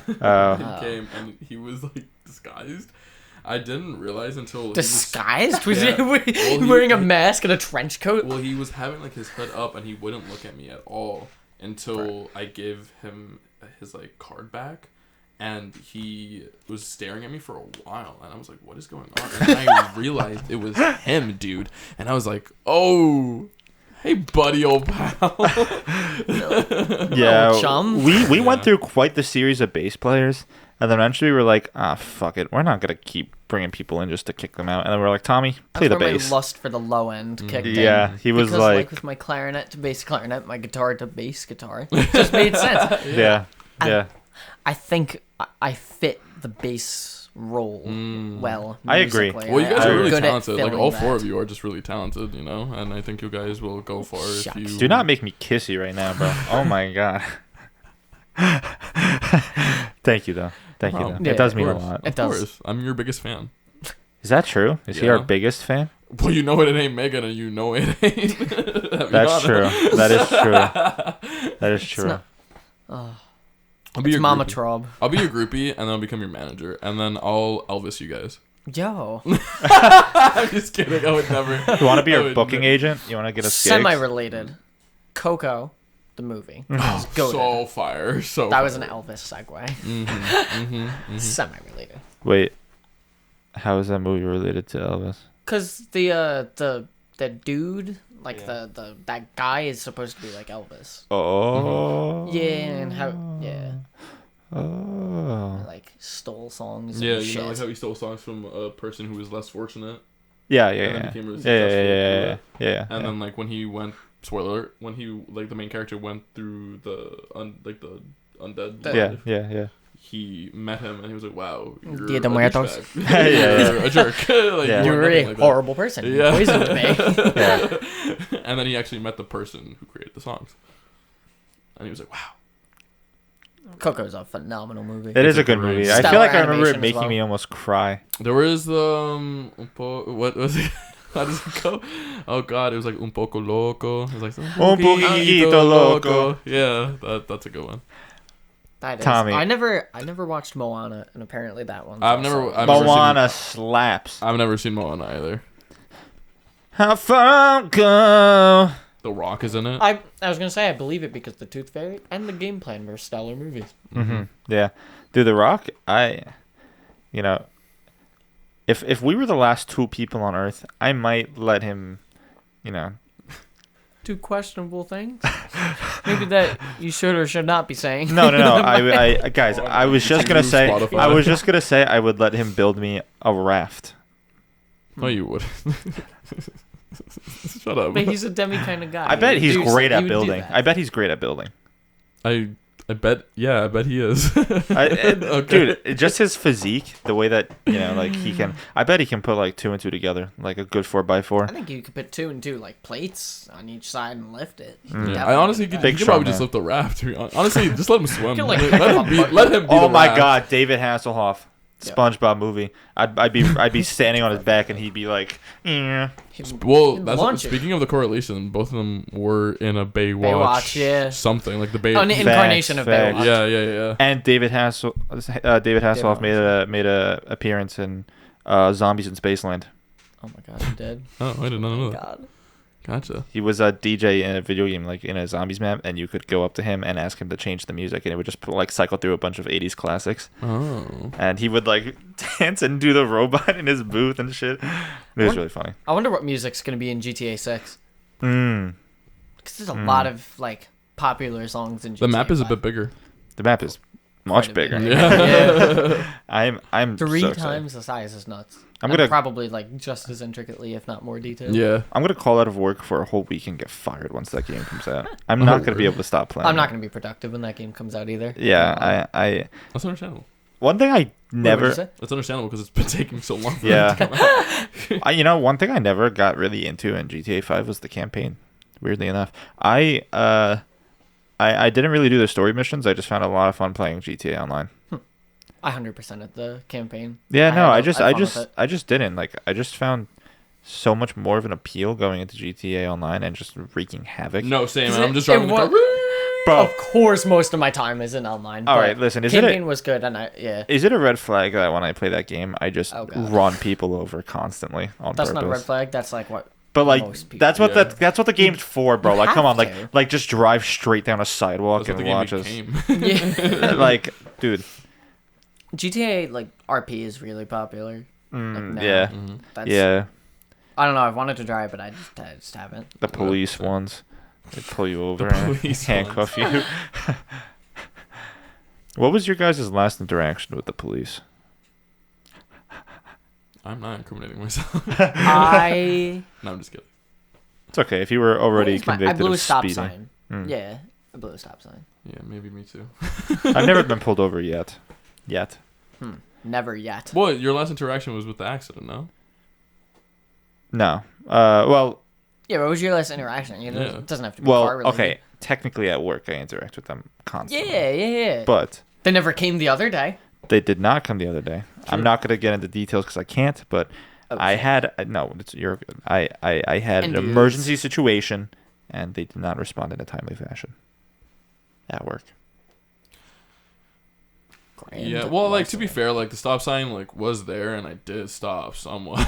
He came and he was like disguised. I didn't realize until Disguised? Was Yeah. he Well, wearing a mask and a trench coat? Well, he was having like his hood up and he wouldn't look at me at all until I gave him his like card back, and he was staring at me for a while, and I was like, "What is going on?" And I realized it was him, dude, and I was like, "Oh, hey, buddy, old pal." Yeah, chum. we went through quite the series of bass players, and then eventually we were like, fuck it, we're not gonna keep bringing people in just to kick them out. And then we're like, Tommy, play That's the where bass. my lust for the low end kicked in. Yeah, he was because, like with my clarinet to bass clarinet, my guitar to bass guitar, it just made sense. yeah. I think I fit the bass role well. I agree. musically. Well, you guys I'm are really good at talented. Like filling all that. four of you are just really talented, you know. And I think you guys will go far if Shucks. you. Do not make me kissy right now, bro. Oh my god. Thank you though. Thank you though. Yeah, It does of mean a course. lot. It Of does. course, I'm your biggest fan. Is that true? Is he Yeah. our biggest fan? Well, you know it ain't Megan, and you know it ain't. That's true. That is true. That is true. not- I'll be It's your Mama groupie. Trob. I'll be your groupie, and then I'll become your manager, and then I'll Elvis you guys. Yo. I'm just kidding. I would never. You want to be I your would booking never. agent? You want to get us gigs? Semi-related. Coco, the movie. Was goated. So fire. So That was an fire. Elvis segue. Semi-related. Wait, how is that movie related to Elvis? Cause the dude, like that guy is supposed to be like Elvis. Oh. Yeah, and how Oh. like stole songs. Yeah, and you shit. know, like how he stole songs from a person who was less fortunate. Yeah, And then yeah, became really yeah, successful. yeah. And then like when he went, spoiler alert, when he like the main character went through the undead life, yeah. he met him and he was like, "Wow, you're Dia de a Muertos." douchebag. Yeah. You're a jerk. Like, Yeah. You're nothing a like that. horrible person. You Yeah. poisoned me. Yeah. And then he actually met the person who created the songs, and he was like, "Wow." Coco's a phenomenal movie. It is a a good great movie. movie. I feel like I Stellar remember it animation as making well. me almost cry. There was the what was it? How does it go? Oh God, it was like un poco loco. It was like Un poquito loco. Yeah, that's a good one. That is. Tommy. I never watched Moana, and apparently that one. I've never seen- Moana slaps. I've never seen Moana either. How far go? The Rock is in it. I was gonna say I believe it because the Tooth Fairy and the Game Plan were stellar movies. Mm-hmm. Yeah, dude, The Rock. If we were the last two people on Earth, I might let him, Two questionable things. Maybe that you should or should not be saying. No. I guys, I was just gonna say, Spotify. I was just gonna say, I would let him build me a raft. No, you would. Shut up. But he's a demi kind of guy. I bet he's great He at would do building. that. I bet he's great at building. I bet. Yeah, I bet he is. Dude, just his physique, the way that like he can. I bet he can put like 2 and 2 together, like a good 4x4. I think you could put 2 and 2 like plates on each side and lift it. I honestly could, Big you could probably strong just man. lift the raft. To be honest. Honestly, just let him swim. Feel like Let him be Oh the my raft. God, David Hasselhoff, Yeah. SpongeBob movie. I'd be standing on his back and he'd be like, yeah. Well, He'd that's launch it. speaking of the correlation. Both of them were in a Baywatch, Baywatch, yeah. something like the An incarnation of Facts. Baywatch. Yeah. And David Hasselhoff made a appearance in Zombies in Spaceland. Oh my God, he did. Oh, I did not know Oh that. God. Gotcha. He was a DJ in a video game, like in a zombies map, and you could go up to him and ask him to change the music, and it would just like cycle through a bunch of 80s classics. Oh. And he would like dance and do the robot in his booth and shit. It was really funny. I wonder what music's gonna be in GTA 6. Mm. Because there's a lot of like popular songs in GTA. The map is a 5. bit bigger. The map is much Quite a bit bigger. bigger. I'm 3 so excited. times the size is nuts. I'm And gonna- probably like just as intricately, if not more detailed. Yeah. I'm gonna call out of work for a whole week and get fired once that game comes out. I'm not gonna be able to stop playing. I'm not it. gonna be productive when that game comes out either. Yeah, I That's understandable. one thing I Wait, what'd you never. say? That's understandable because it's been taking so long. For Yeah. it to come out. One thing I never got really into in GTA 5 was the campaign. Weirdly enough, I didn't really do the story missions. I just found a lot of fun playing GTA Online. I 100% at the campaign. Yeah, no, I had fun with it. just didn't like. I just found so much more of an appeal going into GTA Online and just wreaking havoc. No, same. Is I'm it- just driving it the car. wa- Bro, Of course, most of my time is in online. All but right, listen, is it a- campaign was good, and yeah. is it a red flag that when I play that game, I just Oh, God. run people over constantly on That's purpose? not a red flag. That's like what. But like most people that's what Yeah. that's what the game's for, bro. Like, come on, have to. like just drive straight down a sidewalk That's what the and game watch us. became. Yeah. Like, dude, GTA like RP is really popular. Like, now. yeah, That's, yeah. I don't know. I've wanted to try, but I just haven't. The police ones, they pull you over The and police handcuff you. What was your guys' last interaction with the police? I'm not incriminating myself. I No, I'm just kidding. It's okay if you were already I convicted blew a of stop speeding. sign. Mm. Yeah, I blew a stop sign. Yeah, maybe me too. I've never been pulled over yet. Never yet. What? Your last interaction was with the accident, no? No. Well, Yeah, what was your last interaction? You know, Yeah. it doesn't have to be car well, related. okay. Technically, at work, I interact with them constantly. Yeah. But They never came the other day. they did not come the other day. I'm not gonna get into details because I can't. But I had no. You're good. I had an NDAs. emergency situation, and they did not respond in a timely fashion. At work. grand. Yeah, well, like to be fair, like the stop sign like was there, and I did stop somewhat.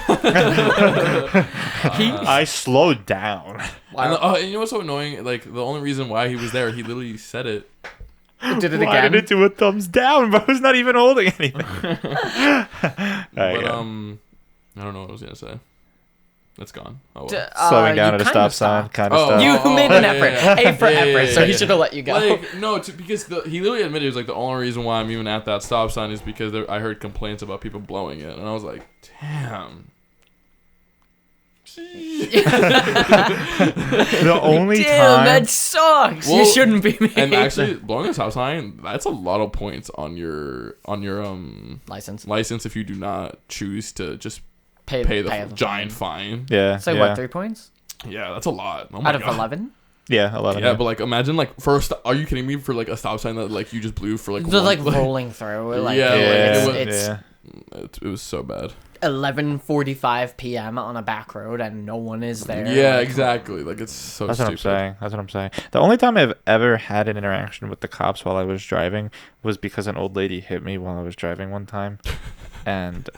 I slowed down. And you know what's so annoying? Like the only reason why he was there, he literally said it. He did it Why again. did it do a thumbs down? But I was not even holding anything. But I don't know what I was gonna say. It's gone. Oh, well. Slowing down you at a kinda stop sign, stopped. kind of stuff. You made an yeah, effort. yeah. A for effort, so he should have let you go. Like no, because he literally admitted he was like the only reason why I'm even at that stop sign is because I heard complaints about people blowing it, and I was like, damn. The only Damn, time that sucks. Well, you shouldn't be me. And actually, blowing a stop sign, that's a lot of points on your license if you do not choose to just pay the giant fine. Yeah. So yeah. what, 3 points? Yeah, that's a lot. Oh my Out of God. 11? Yeah, 11. Yeah, but like imagine like first, are you kidding me? For like a stop sign that like you just blew for like They're one, like rolling through. Like, Yeah, it's it was so bad. 11:45 p.m. on a back road and no one is there. Yeah, Like, exactly. Like it's so That's stupid. what I'm saying. The only time I've ever had an interaction with the cops while I was driving was because an old lady hit me while I was driving one time. And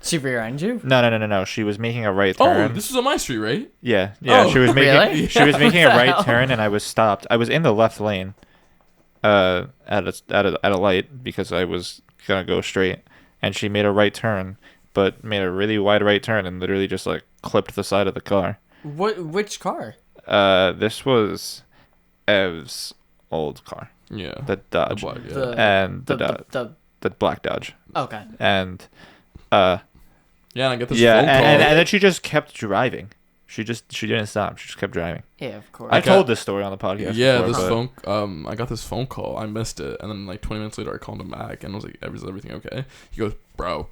She rear-ended you? no. She was making a right turn. Oh, this was on my street, right? Yeah. Oh, She was making really? she was making a What the right hell? turn, and I was stopped. I was in the left lane, at a light because I was gonna go straight, and she made a right turn, but made a really wide right turn and literally just like clipped the side of the car. Which car? This was Ev's old car, Yeah. the Dodge, black, yeah. and the black Dodge, Okay. and Yeah, and I get this yeah, phone call. and then she just kept driving. She didn't stop. She just kept driving. Yeah, of course. I Okay. told this story on the podcast. Yeah, before, this but- phone. I got this phone call. I missed it, and then like 20 minutes later, I called him back and was like, "Is everything okay?" He goes, "Bro,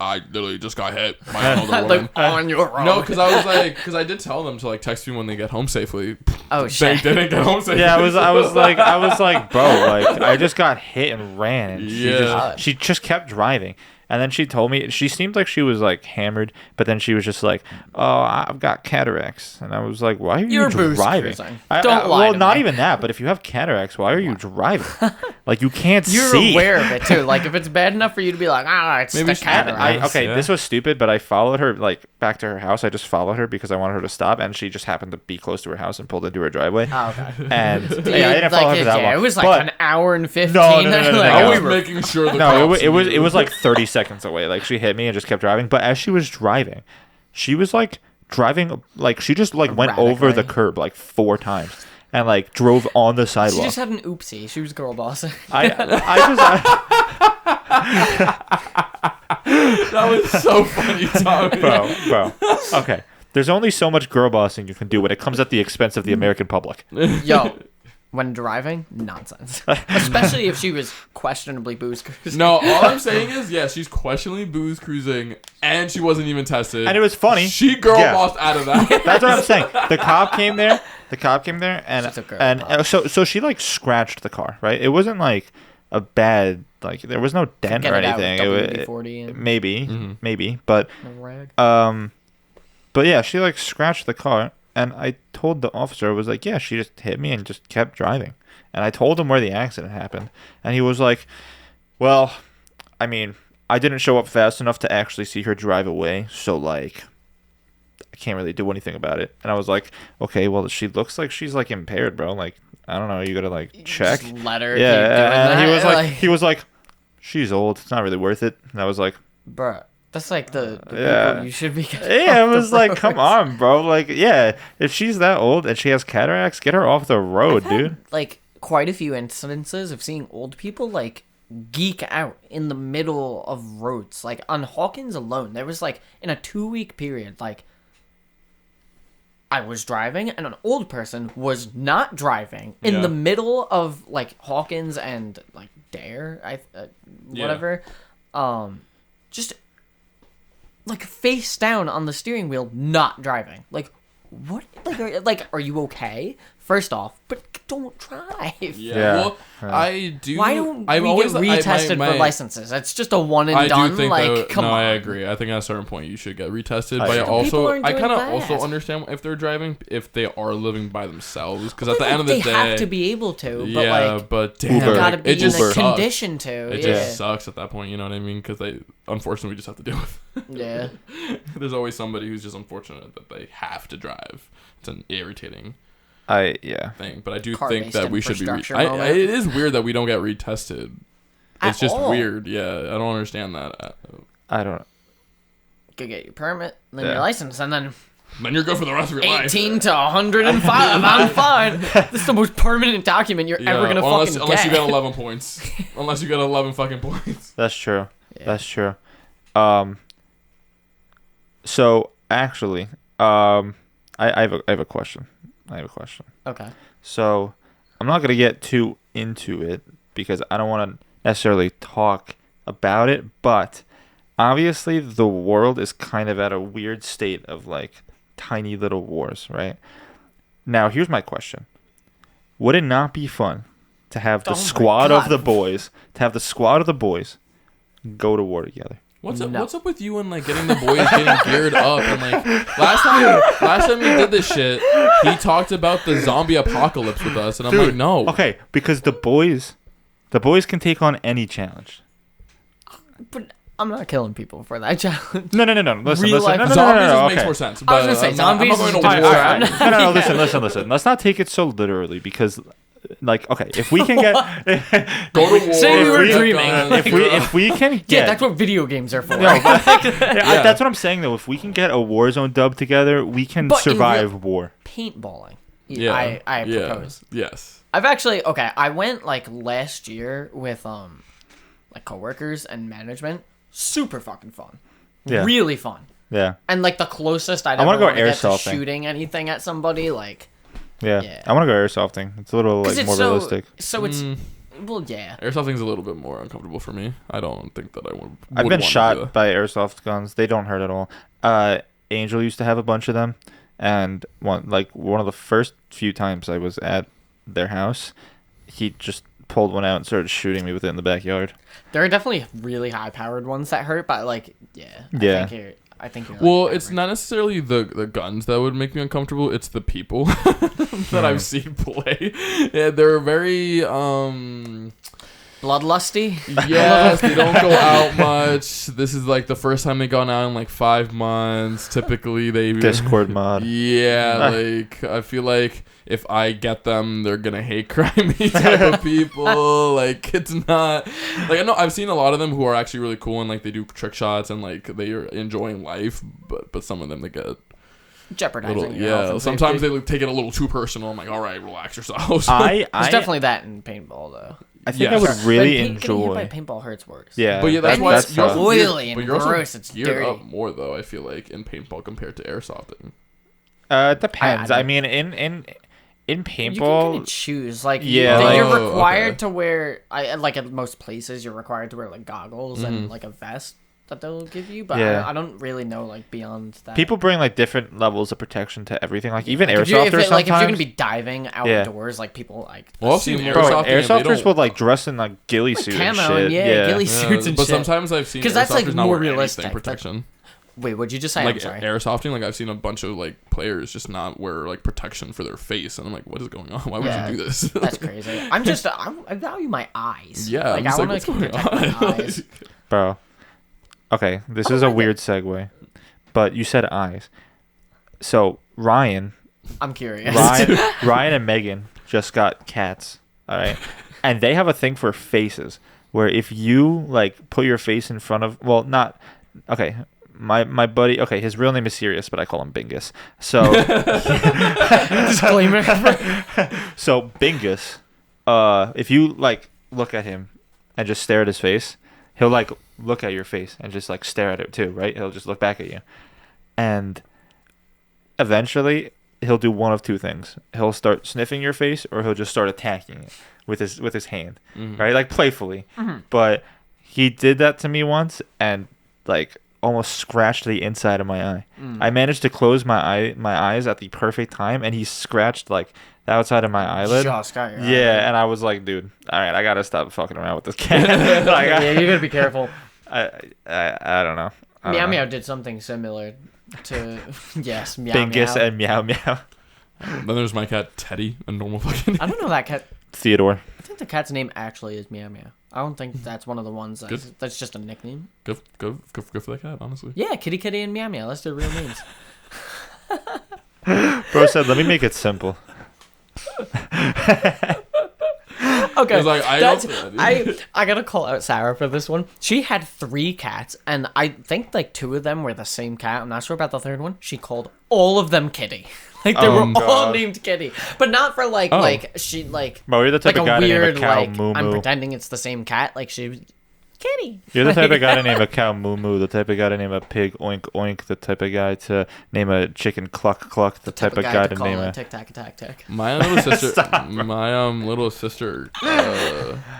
I literally just got hit by another woman." Like on your own. No, because I was like, because I did tell them to like text me when they get home safely. Oh They shit. didn't get home safely. Yeah, I was like, bro, like I just got hit and ran, and Yeah. she just kept driving. And then she told me, she seemed like she was like hammered, but then she was just like, "Oh, I've got cataracts," and I was like, "Why are you You're booze driving?" cruising. Don't lie Well, to not me. even that, but if you have cataracts, why are you driving? Like you can't You're see. aware of it too. Like if it's bad enough for you to be like, it's Maybe the she- cataract. Okay, Yeah. this was stupid, but I followed her like back to her house. I just followed her because I wanted her to stop, and she just happened to be close to her house and pulled into her driveway. Oh, okay. And yeah, I didn't follow her for that long. It was like but, an hour and 15. No. Like, I No. was making sure. The No, cops it was like 30 seconds away. Like she hit me and just kept driving. But as she was driving, she was like driving like she just like went over the Erratically. curb like 4 times and like drove on the She sidewalk. just had an oopsie. She was girl bossing. That was so funny, Tommy. bro. Okay. There's only so much girl bossing you can do when it comes at the expense of the American public. Yo, when driving, nonsense. Especially if she was questionably booze cruising. No, all I'm saying is, yeah, she's questionably booze cruising, and she wasn't even tested. And it was funny. She girl Yeah. bossed out of that. That's what I'm saying. The cop came there, and She took her and up. so she like scratched the car, right? It wasn't like a bad like there was no dent Get or it out with anything. WD-40 and Maybe, but a rag. but yeah, she like scratched the car, and I told the officer, I was like, yeah, she just hit me and just kept driving, and I told him where the accident happened, and he was like, well, I mean, I didn't show up fast enough to actually see her drive away, so like I can't really do anything about it. And I was like, okay, well, she looks like she's like impaired, bro. Like, I don't know, you gotta like check. Just let her Yeah, keep doing and that. he was like, she's old. It's not really worth it. And I was like, bruh, that's like the Yeah. people you should be getting yeah, off it the was like, road. come on, bro. Like, yeah, if she's that old and she has cataracts, get her off the road, I've had, dude. like quite a few instances of seeing old people like geek out in the middle of roads. Like on Hawkins alone, there was like in a 2-week period, like I was driving and an old person was not driving in Yeah. the middle of like Hawkins and like Dare, whatever. Just like face down on the steering wheel, not driving. Like what? Like are you okay? First off, but don't drive. Yeah. Well, I do. Why don't we get retested for licenses? It's just a one and done. I do think like, come on. I agree. I think at a certain point you should get retested. But I kind of also understand if they're driving, if they are living by themselves, because at the end of the day, they have to be able to. But yeah, but damn, you gotta be it just in a condition to. It just sucks at that point. You know what I mean? Because they unfortunately we just have to deal with. Yeah. There's always somebody who's just unfortunate that they have to drive. It's an irritating thing, but I do think that we should be. It is weird that we don't get retested. It's just weird. Yeah, I don't understand that. I don't. You could get your permit, then your license, and then you're good for the rest of your 18 life. 18 to 105. I'm fine. This is the most permanent document you're ever gonna fucking get. Unless you got 11 points. Unless you got 11 fucking points. That's true. Yeah. That's true. So actually, I have a question. Okay. So I'm not gonna get too into it because I don't want to necessarily talk about it, but obviously the world is kind of at a weird state of like tiny little wars, right? Now here's my question: would it not be fun to have the squad of the boys go to war together? What's up with you and like getting the boys getting geared up and like last time we did this shit, he talked about the zombie apocalypse with us and I'm like, no. Okay, because the boys can take on any challenge. But I'm not killing people for that challenge. No. Listen. Zombies makes more sense. But I was gonna say zombies. I'm not going to war. No. Listen. Let's not take it so literally because. Like, okay, if we can get go to war, say we were dreaming. If we can get, that's what video games are for. No, that's what I'm saying though. If we can get a Warzone dub together, we can survive war. Paintballing. Yeah, I propose. Yes. I've actually I went like last year with like coworkers and management. Super fucking fun. Yeah. Really fun. Yeah. And like the closest I want to go get to shooting anything at somebody like. Yeah. I want to go airsofting. It's a little like more realistic. So it's well, yeah. Airsofting's a little bit more uncomfortable for me. I don't think that I would. I've been shot by airsoft guns. They don't hurt at all. Angel used to have a bunch of them, and one of the first few times I was at their house, he just pulled one out and started shooting me with it in the backyard. There are definitely really high-powered ones that hurt, but like, I think you're well, it's not necessarily the guns that would make me uncomfortable. It's the people that I've seen play. Yeah, they're very bloodlusty. Yes, they don't go out much. This is like the first time they've gone out in like 5 months. Typically, they Discord mod. Yeah, like I feel like if I get them, they're gonna hate crime me type of people. Like it's not like I know I've seen a lot of them who are actually really cool and like they do trick shots and like they are enjoying life, but some of them they get jeopardizing. Sometimes they take it a little too personal. I'm like, all right, relax yourselves. There's definitely that in paintball though. I think I would really enjoy. Getting hit by paintball hurts worse. Yeah, but that's why it's oily and gross. It's geared dirty. up more though. I feel like in paintball compared to airsofting. It depends. I mean, in paintball, you can kind of choose. Like, yeah, you're required to wear. Like at most places, you're required to wear like goggles and like a vest that they'll give you. But I don't really know like beyond that. People bring like different levels of protection to everything. Like even airsofters. Like if you're gonna be diving outdoors, like people like. Well, I've seen airsofters will like dress in like ghillie suits and shit. Ghillie suits and shit. But sometimes I've seen because that's like more realistic protection. Wait, what'd you just say? Like I'm sorry. Airsofting, like I've seen a bunch of like players just not wear like protection for their face, and I'm like, what is going on? Why would you do this? That's crazy. I value my eyes. Yeah, like I want to protect my eyes. Bro, okay, this is a weird segue, but you said eyes. So Ryan, I'm curious. Ryan and Megan just got cats. All right, and they have a thing for faces, where if you like put your face in front of, okay. My buddy, okay, his real name is Sirius, but I call him Bingus. So, disclaimer. So Bingus, if you like look at him and just stare at his face, he'll like look at your face and just like stare at it too, right? He'll just look back at you, and eventually he'll do one of two things: he'll start sniffing your face, or he'll just start attacking it with his hand, right? Like playfully. But he did that to me once, and like. Almost scratched the inside of my eye. I managed to close my eyes at the perfect time, and he scratched like outside of my eyelid. Just got your Yeah, and I was like, dude, all right, I gotta stop fucking around with this cat. Like, yeah, you gotta be careful. I don't know. Meow Meow did something similar to yes, Meow Bingus Meow. and Meow Meow. Then there's my cat Teddy, a normal fucking. I don't know that cat. Theodore. I think the cat's name actually is Meow Meow. I don't think that's one of the ones that's just a nickname. Go for that cat, honestly. Yeah, Kitty Kitty and Meow Meow. That's their real names. Bro said, let me make it simple. Okay, He's like, I gotta call out Sarah for this one. She had 3 cats, and I think like 2 of them were the same cat. I'm not sure about the third one. She called all of them Kitty. Like they were all God. named Kitty, but not for like she like. Bro, you're the type like of guy a to name weird a cow like Moo I'm Moo. pretending it's the same cat. Like she was Kitty. You're the type of guy to name a cow Moo Moo, the type of guy to name a pig Oink Oink, the type of guy to name a chicken Cluck Cluck, the type of guy to name a Tick Tack Attack Tick. My little sister,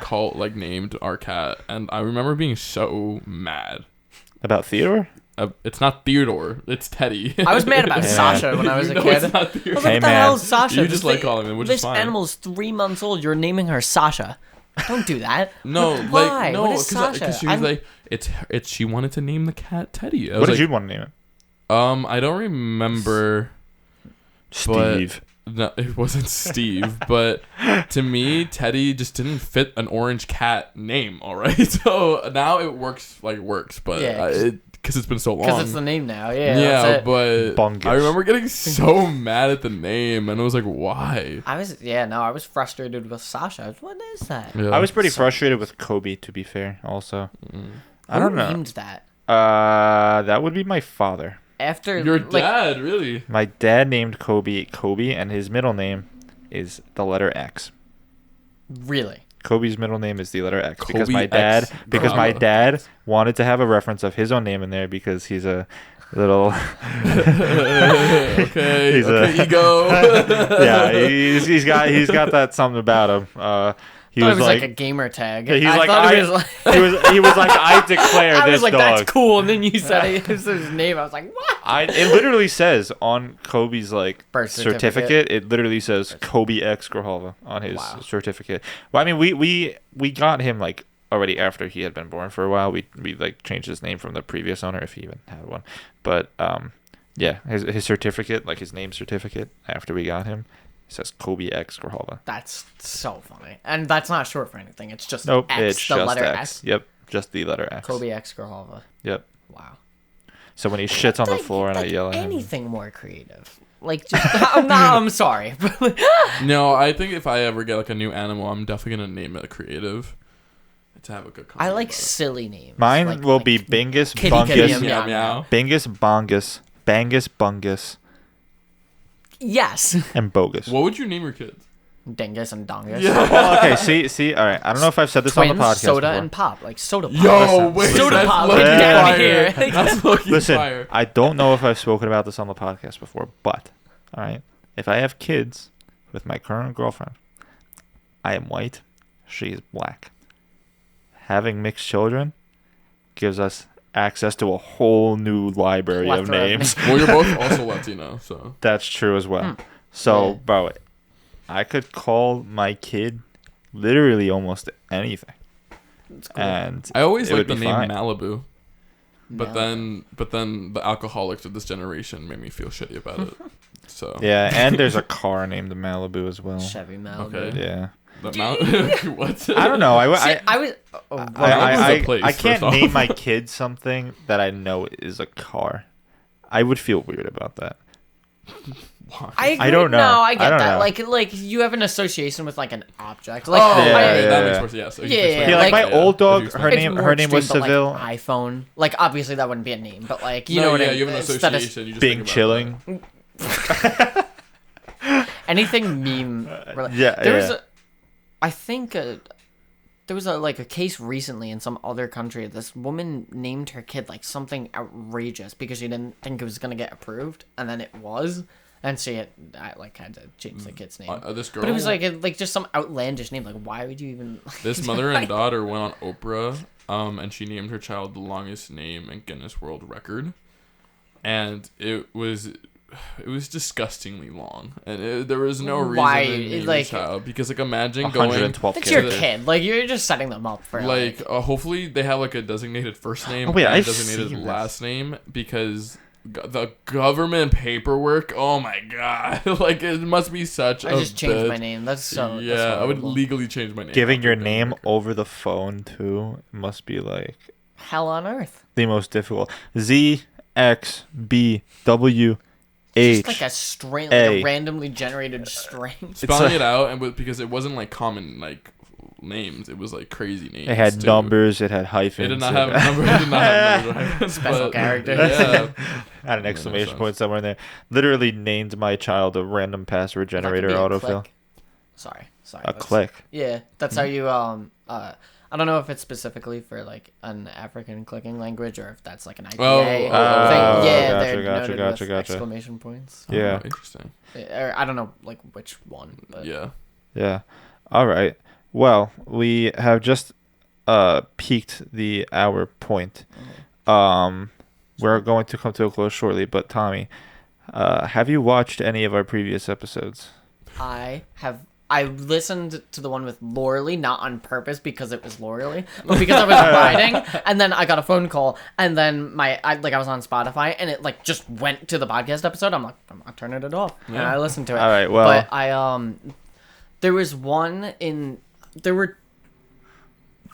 called named our cat, and I remember being so mad. About Theodore? It's not Theodore, it's Teddy. I was mad about Hey, Sasha when I was a kid. It's not I was Theodore. like, Hey, what the man. hell is Sasha? You just like calling him, which is this fine. animal's 3 months old. You're naming her Sasha. Don't do that. No, Why? no, What is because Sasha? she was like, it's she wanted to name the cat Teddy. I What was did you want to name it? I don't remember. Steve. No, it wasn't Steve, but to me, Teddy just didn't fit an orange cat name. All right, so now it works but Yeah, because it's been so long. Because it's the name now. Yeah. Yeah, That's it. but Bungus. I remember getting so mad at the name, and I was like, why? I was frustrated with Sasha. What is that? Yeah. I was pretty frustrated with Kobe, to be fair, also. I don't Who know. named that? That would be my father. After Your dad, really? My dad named Kobe, and his middle name is the letter X. Really? Kobe's middle name is the letter X Kobe because my X. dad wanted to have a reference of his own name in there because he's a little Okay, He's okay, a- ego. yeah, he's got that something about him. He I thought was it was like, like a gamer tag. he's I like, thought it I- was like he was like, I declare I this was like, dog. that's cool, and then you said his name. I was like, what? It literally says on Kobe's Birth certificate. It literally says Kobe X Grijalva on his Wow. certificate. Well, I mean, we got him already after he had been born for a while. We changed his name from the previous owner if he even had one. But yeah, his certificate, his name certificate after we got him, says Kobe X Grijalva. That's so funny, and that's not short for anything. It's just Nope, X, it's the just letter X. X. Yep, just the letter X. Kobe X Grijalva. Yep. Wow. So when he shits on the floor and I yell at him. anything more creative. I'm sorry. No, I think if I ever get a new animal, I'm definitely gonna name it creative to have a good. I like silly names. Mine will be Bingus, Kitty, Bungus, Kitty, and meow Meow meow. Bingus, Bongus, Bangus, Bungus, Yes. and Bogus. What would you name your kids? Dingus and Dongus. Well, okay, see, all right. I don't know if I've said this on the Twins, podcast soda, before. and pop. Like soda pop. Yo, wait, Soda that's pop, low-key get out of fire. here. That's low-key Listen, fire. I don't know if I've spoken about this on the podcast before, but all right, if I have kids with my current girlfriend, I am white, she is black. Having mixed children gives us access to a whole new library of Plethora of names. Well, you're both also Latino, so. That's true as well. So, Yeah. bro, I could call my kid literally almost anything. It's cool. And I always it liked would the be name fine. Malibu, but Malibu. then the alcoholics of this generation made me feel shitty about it. So Yeah, and there's a car named Malibu as well. Chevy Malibu. Okay. Yeah. What? I don't know. I See, I was. Malibu's a place, I can't first off. name my kid something that I know is a car. I would feel weird about that. I agree. don't know. No, I I get don't that. know. Like you have an association with an object. Like Oh, Yeah, right, yeah, that yeah. makes more sense. Yes. Yeah, Yeah, like my old dog, If you her explain it's it. name more was extreme, but, Seville. iPhone. Like obviously that wouldn't be a name, but you know No, what yeah, I mean. you have an Instead of association. You just Big think about chilling. anything meme. Yeah, There was yeah. I think there was a case recently in some other country. This woman named her kid something outrageous because she didn't think it was gonna get approved, and then it was, and she had to change the kid's name. This girl. But it was just some outlandish name. Why would you even? This mother and daughter went on Oprah, and she named her child the longest name in Guinness World Record, and it was it was disgustingly long, and there was no reason Why? to name Like, your child, because like imagine going 112 It's your characters. kid. Like, you're just setting them up for like hopefully they have like a designated first name Oh, wait, and a I've designated seen last name, because the government paperwork, oh my god, like it must be such I a just changed bitch. my name. That's so. Yeah, that's I would horrible. legally change my name. Giving after your the name government. over the phone too must be like Hell on earth. the most difficult. Z X B W H. Just like a string, A. like a randomly generated string. Spelling like- it out, and because it wasn't like common like names, it was like crazy names. It had too. numbers. It had hyphens. It did not have numbers. It did not have numbers. Special but, characters. Yeah. Had an no exclamation sense. point somewhere in there. Literally named my child a random password That could generator be a autofill. click. Sorry. A that's- click. Yeah, that's how you I don't know if it's specifically for like an African clicking language or if that's like an IPA Oh, thing. oh, Yeah, gotcha, they're gotcha, noted gotcha, with gotcha. exclamation points. Yeah. Oh, interesting. Or I don't know like which one. But Yeah. Yeah. All right. Well, we have just peaked the hour point. We're going to come to a close shortly, but Tommy, have you watched any of our previous episodes? I listened to the one with Loreley, not on purpose because it was Loreley, but because I was riding, and then I got a phone call, and then I was on Spotify, and it like just went to the podcast episode. I'm like, I'm not turning it off, and I listened to it. All right, well- but there was there were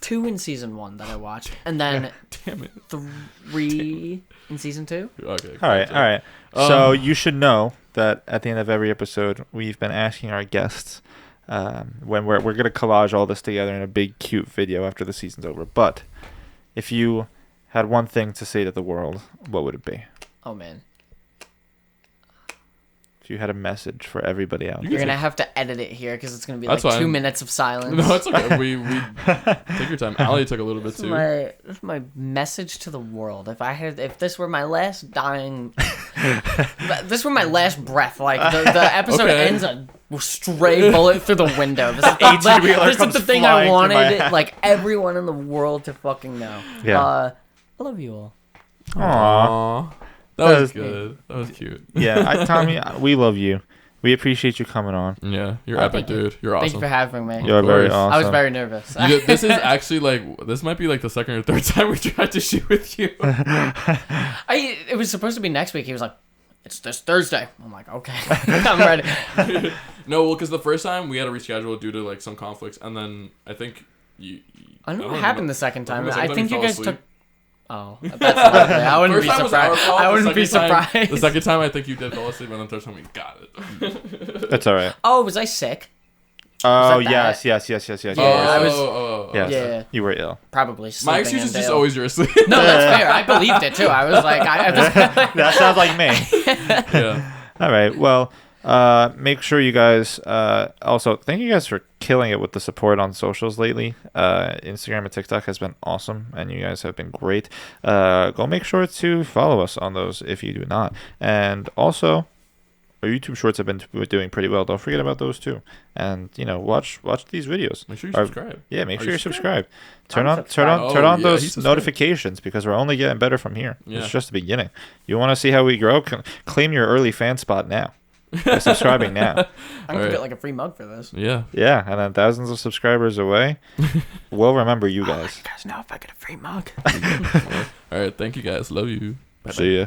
2 in season 1 that I watched, and then Damn it. 3 in season 2. Okay. All right. gotcha. All right. So you should know that at the end of every episode, we've been asking our guests when we're going to collage all this together in a big, cute video after the season's over. But if you had one thing to say to the world, what would it be? Oh man, If you had a message for everybody out You there. you're gonna have to edit it here because it's gonna be like That's 2 fine. minutes of silence. No, it's okay. We take your time. Ali took a little bit too. This is my message to the world. If this were my last dying, this were my last breath. Like the episode Okay. ends a stray bullet through the window. This is Wheeler this is comes the thing flying I through my wanted. house. Like everyone in the world to fucking know. Yeah. I love you all. Aww. Aw. That That was was- good. That was cute. Yeah, Tommy, we love you. We appreciate you coming on. Yeah, you're Oh, epic, thank you. dude. You're Thank awesome. you for having me. You're very course. awesome. I was very nervous. This is actually this might be like the second or third time we tried to shoot with you. It was supposed to be next week. He was like, "It's this Thursday." I'm like, "Okay, I'm ready." No, well, because the first time we had to reschedule due to like some conflicts, and then I think you. I don't know what remember. happened the second time. Because I then think you you fell guys asleep. took. Oh, that's likely. I wouldn't be First time was our surprised. fault. I The wouldn't be second time- surprised. The second time, I think you did fall asleep, and then the third time we got it. That's all right. Oh, was I sick? Oh, that yes, that? yes. Yeah, you were I was- Yes, Yeah. you were ill. Probably. My sleeping excuse in is just Dale. always you're asleep. No, that's fair. I believed it too. I was like, That sounds like me. Yeah. All right. Well, make sure you guys also thank you guys for killing it with the support on socials lately. Instagram and TikTok has been awesome, and you guys have been great. Go make sure to follow us on those if you do not, and also our YouTube shorts have been doing pretty well. Don't forget about those too, and watch these videos. Make sure you Our- subscribe. Yeah, make Are sure you you're subscribed. Turn I'm on subscribed. turn Oh, on yeah, he's those subscribed. notifications because we're only getting better from here. Yeah. It's just the beginning. You want to see how we grow? Claim your early fan spot now. By subscribing now. I'm gonna Alright. get like a free mug for this. Yeah. Yeah, and then thousands of subscribers away. We'll remember you guys. You guys know if I get a free mug. All right. Thank you guys. Love you. Bye-bye. See ya.